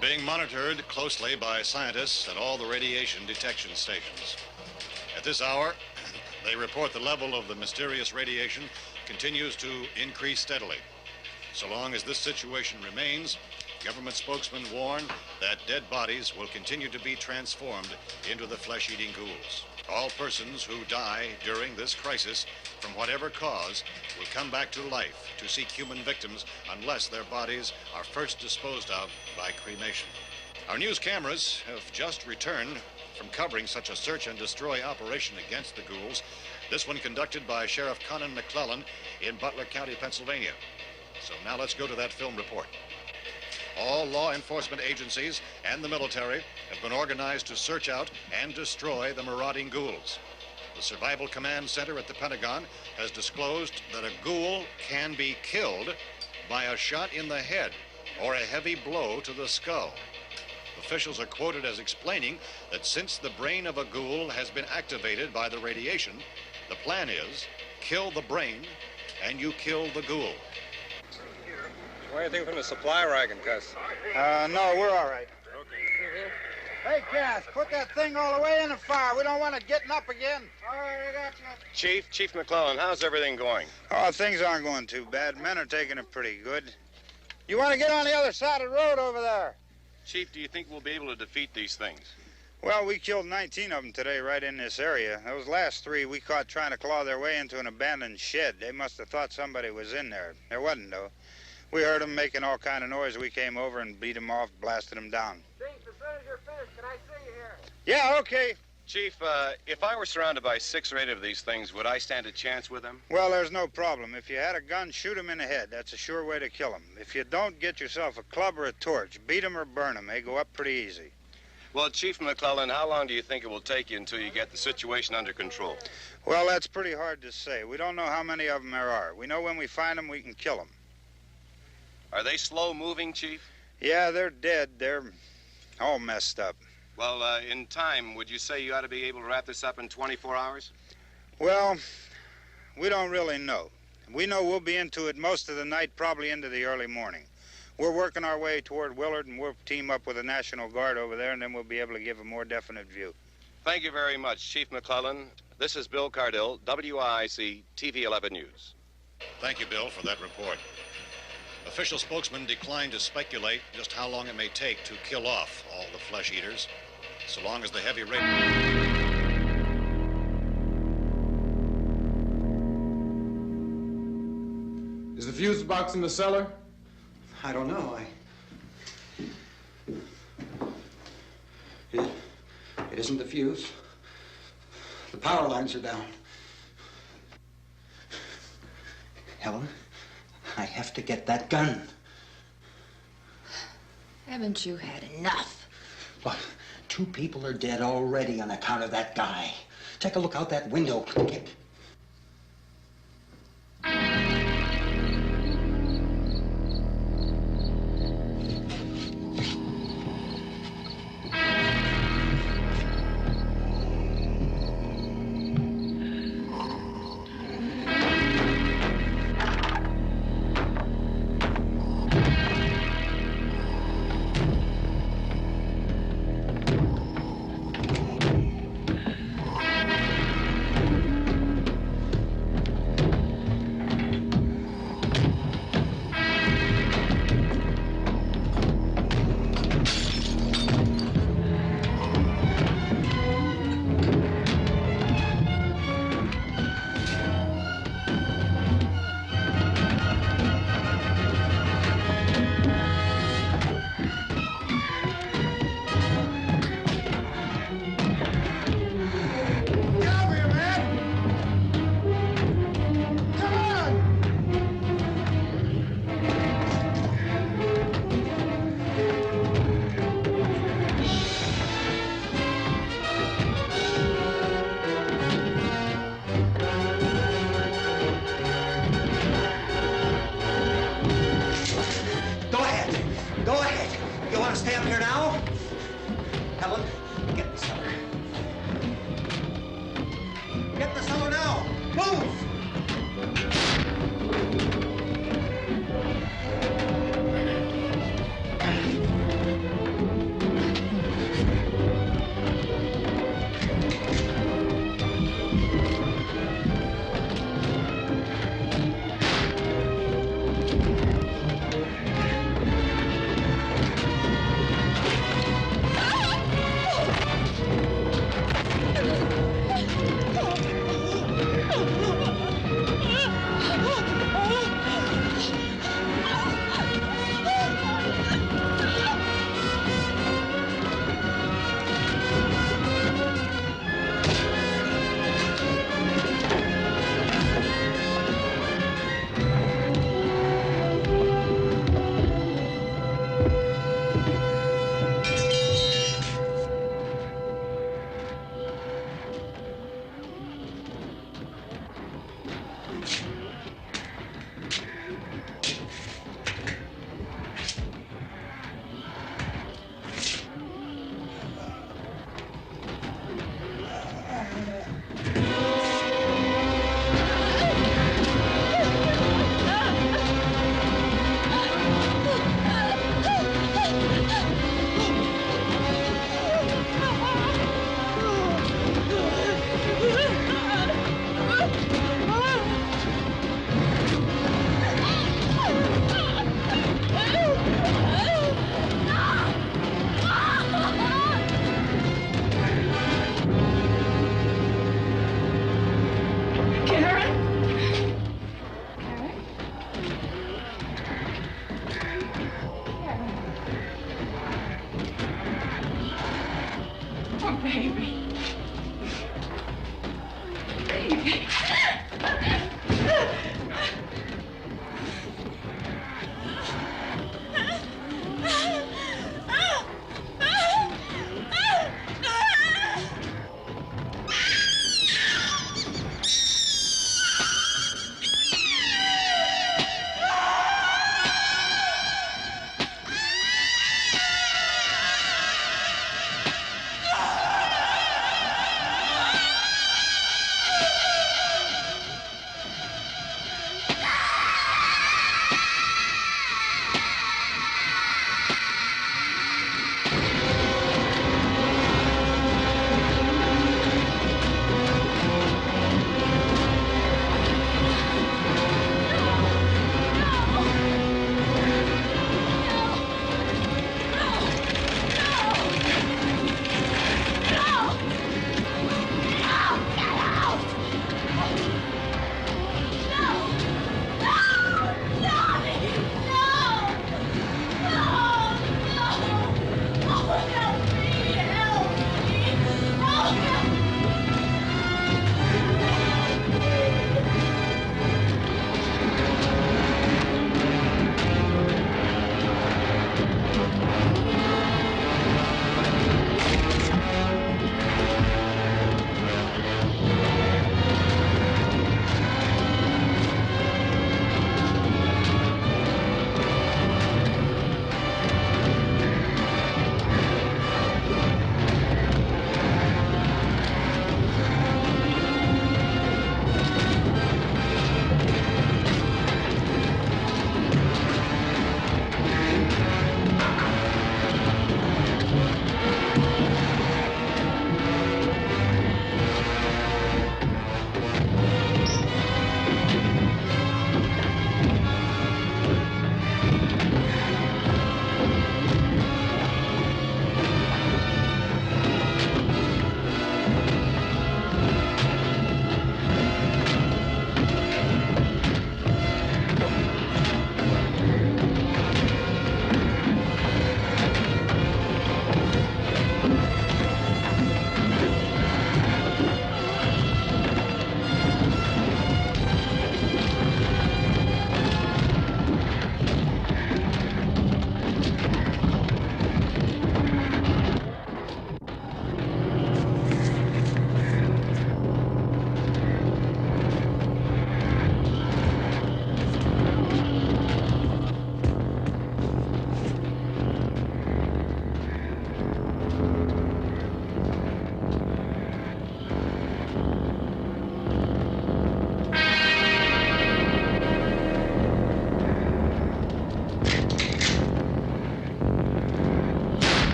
Being monitored closely by scientists at all the radiation detection stations. At this hour, they report the level of the mysterious radiation continues to increase steadily. So long as this situation remains, government spokesmen warn that dead bodies will continue to be transformed into the flesh-eating ghouls. All persons who die during this crisis, from whatever cause, will come back to life to seek human victims unless their bodies are first disposed of by cremation. Our news cameras have just returned from covering such a search and destroy operation against the ghouls, this one conducted by Sheriff Conan McClellan in Butler County, Pennsylvania. So now let's go to that film report. All law enforcement agencies and the military have been organized to search out and destroy the marauding ghouls. The Survival Command Center at the Pentagon has disclosed that a ghoul can be killed by a shot in the head or a heavy blow to the skull. Officials are quoted as explaining that since the brain of a ghoul has been activated by the radiation, the plan is kill the brain and you kill the ghoul. Anything from the supply wagon, Cuss? No, we're all right. Hey, Cass, put that thing all the way in the fire. We don't want it getting up again. All right, I got you. Chief McClellan, how's everything going? Oh, things aren't going too bad. Men are taking it pretty good. You want to get on the other side of the road over there? Chief, do you think we'll be able to defeat these things? Well, we killed 19 of them today right in this area. Those last 3 we caught trying to claw their way into an abandoned shed. They must have thought somebody was in there. There wasn't, though. We heard them making all kind of noise. We came over and beat them off, blasted them down. Chief, as soon as you're finished, can I see you here? Yeah, okay. Chief, if I were surrounded by 6 or 8 of these things, would I stand a chance with them? Well, there's no problem. If you had a gun, shoot them in the head. That's a sure way to kill them. If you don't, get yourself a club or a torch. Beat them or burn them. They go up pretty easy. Well, Chief McClellan, how long do you think it will take you until you get the situation under control? Well, that's pretty hard to say. We don't know how many of them there are. We know when we find them, we can kill them. Are they slow-moving, Chief? Yeah, they're dead. They're all messed up. Well, in time, would you say you ought to be able to wrap this up in 24 hours? Well, we don't really know. We know we'll be into it most of the night, probably into the early morning. We're working our way toward Willard, and we'll team up with the National Guard over there, and then we'll be able to give a more definite view. Thank you very much, Chief McClellan. This is Bill Cardill, WIC TV 11 News. Thank you, Bill, for that report. Official spokesmen declined to speculate just how long it may take to kill off all the flesh eaters, so long as the heavy rain. Is the fuse box in the cellar? I don't know. It isn't the fuse. The power lines are down. Helen, I have to get that gun. Haven't you had enough? Look, 2 people are dead already on account of that guy. Take a look out that window. Get...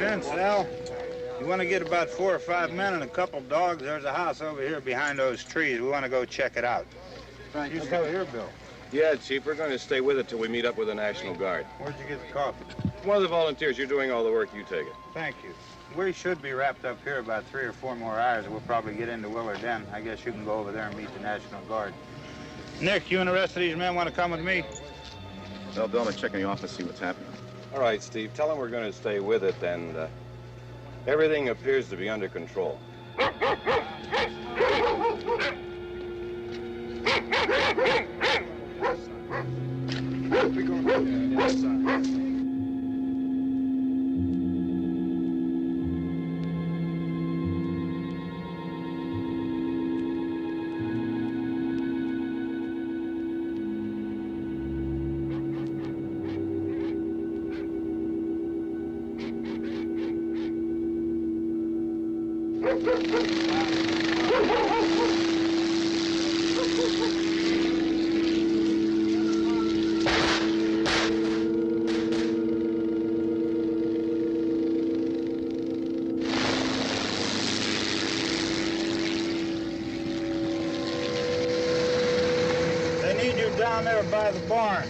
Vince, Al, you want to get about 4 or 5 men and a couple dogs? There's a house over here behind those trees. We want to go check it out. Right. You stay here, Bill. Yeah, Chief, we're going to stay with it till we meet up with the National Guard. Where'd you get the coffee? One of the volunteers. You're doing all the work. You take it. Thank you. We should be wrapped up here about 3 or 4 more hours, and we'll probably get into Willard then. I guess you can go over there and meet the National Guard. Nick, you and the rest of these men want to come with me? Well, Bill, I'm going to check in the office, see what's happening. All right, Steve. Tell them we're going to stay with it, and everything appears to be under control. They need you down there by the barn.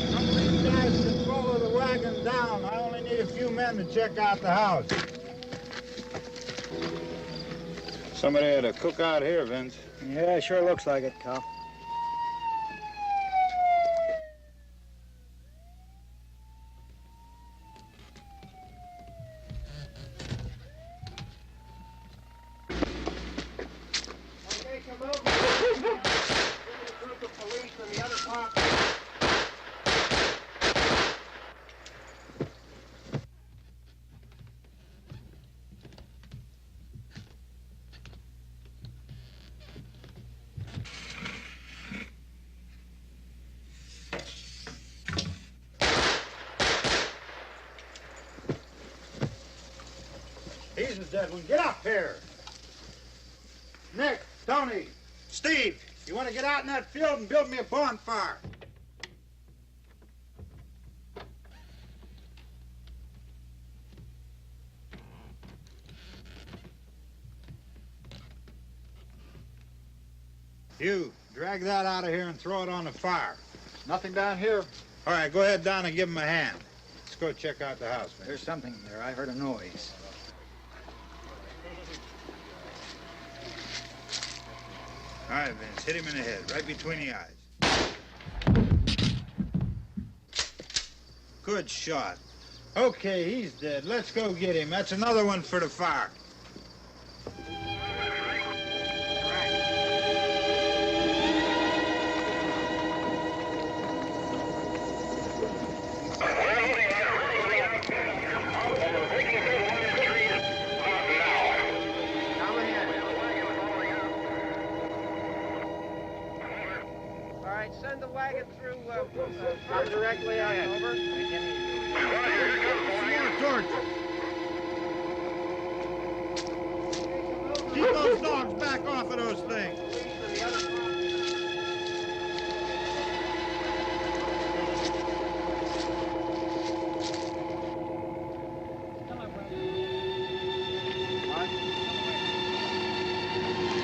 Some of these guys can follow the wagon down. I only need a few men to check out the house. Somebody had a cookout here, Vince. Yeah, sure looks like it, Cal. He's a dead one. Get up here. Nick, Tony, Steve, you want to get out in that field and build me a bonfire? You, drag that out of here and throw it on the fire. Nothing down here. All right, go ahead down and give him a hand. Let's go check out the house, man. There's something there. I heard a noise. All right, Vince, hit him in the head, right between the eyes. Good shot. Okay, he's dead. Let's go get him. That's another one for the fire. Send the wagon through directly out over. More torches. Keep those dogs back off of those things.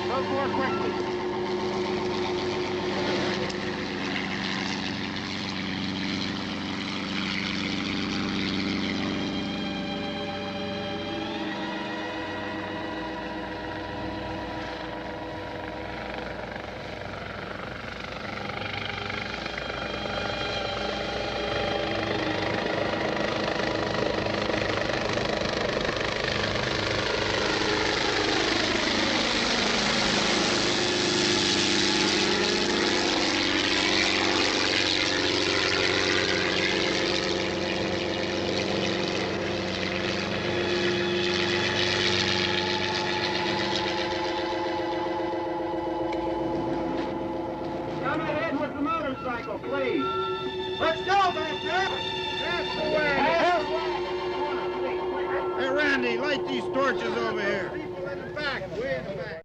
Go more quickly. Please. Let's go, back there. That's the way. Hey, Randy, light these torches over here. People in the back, way in the back.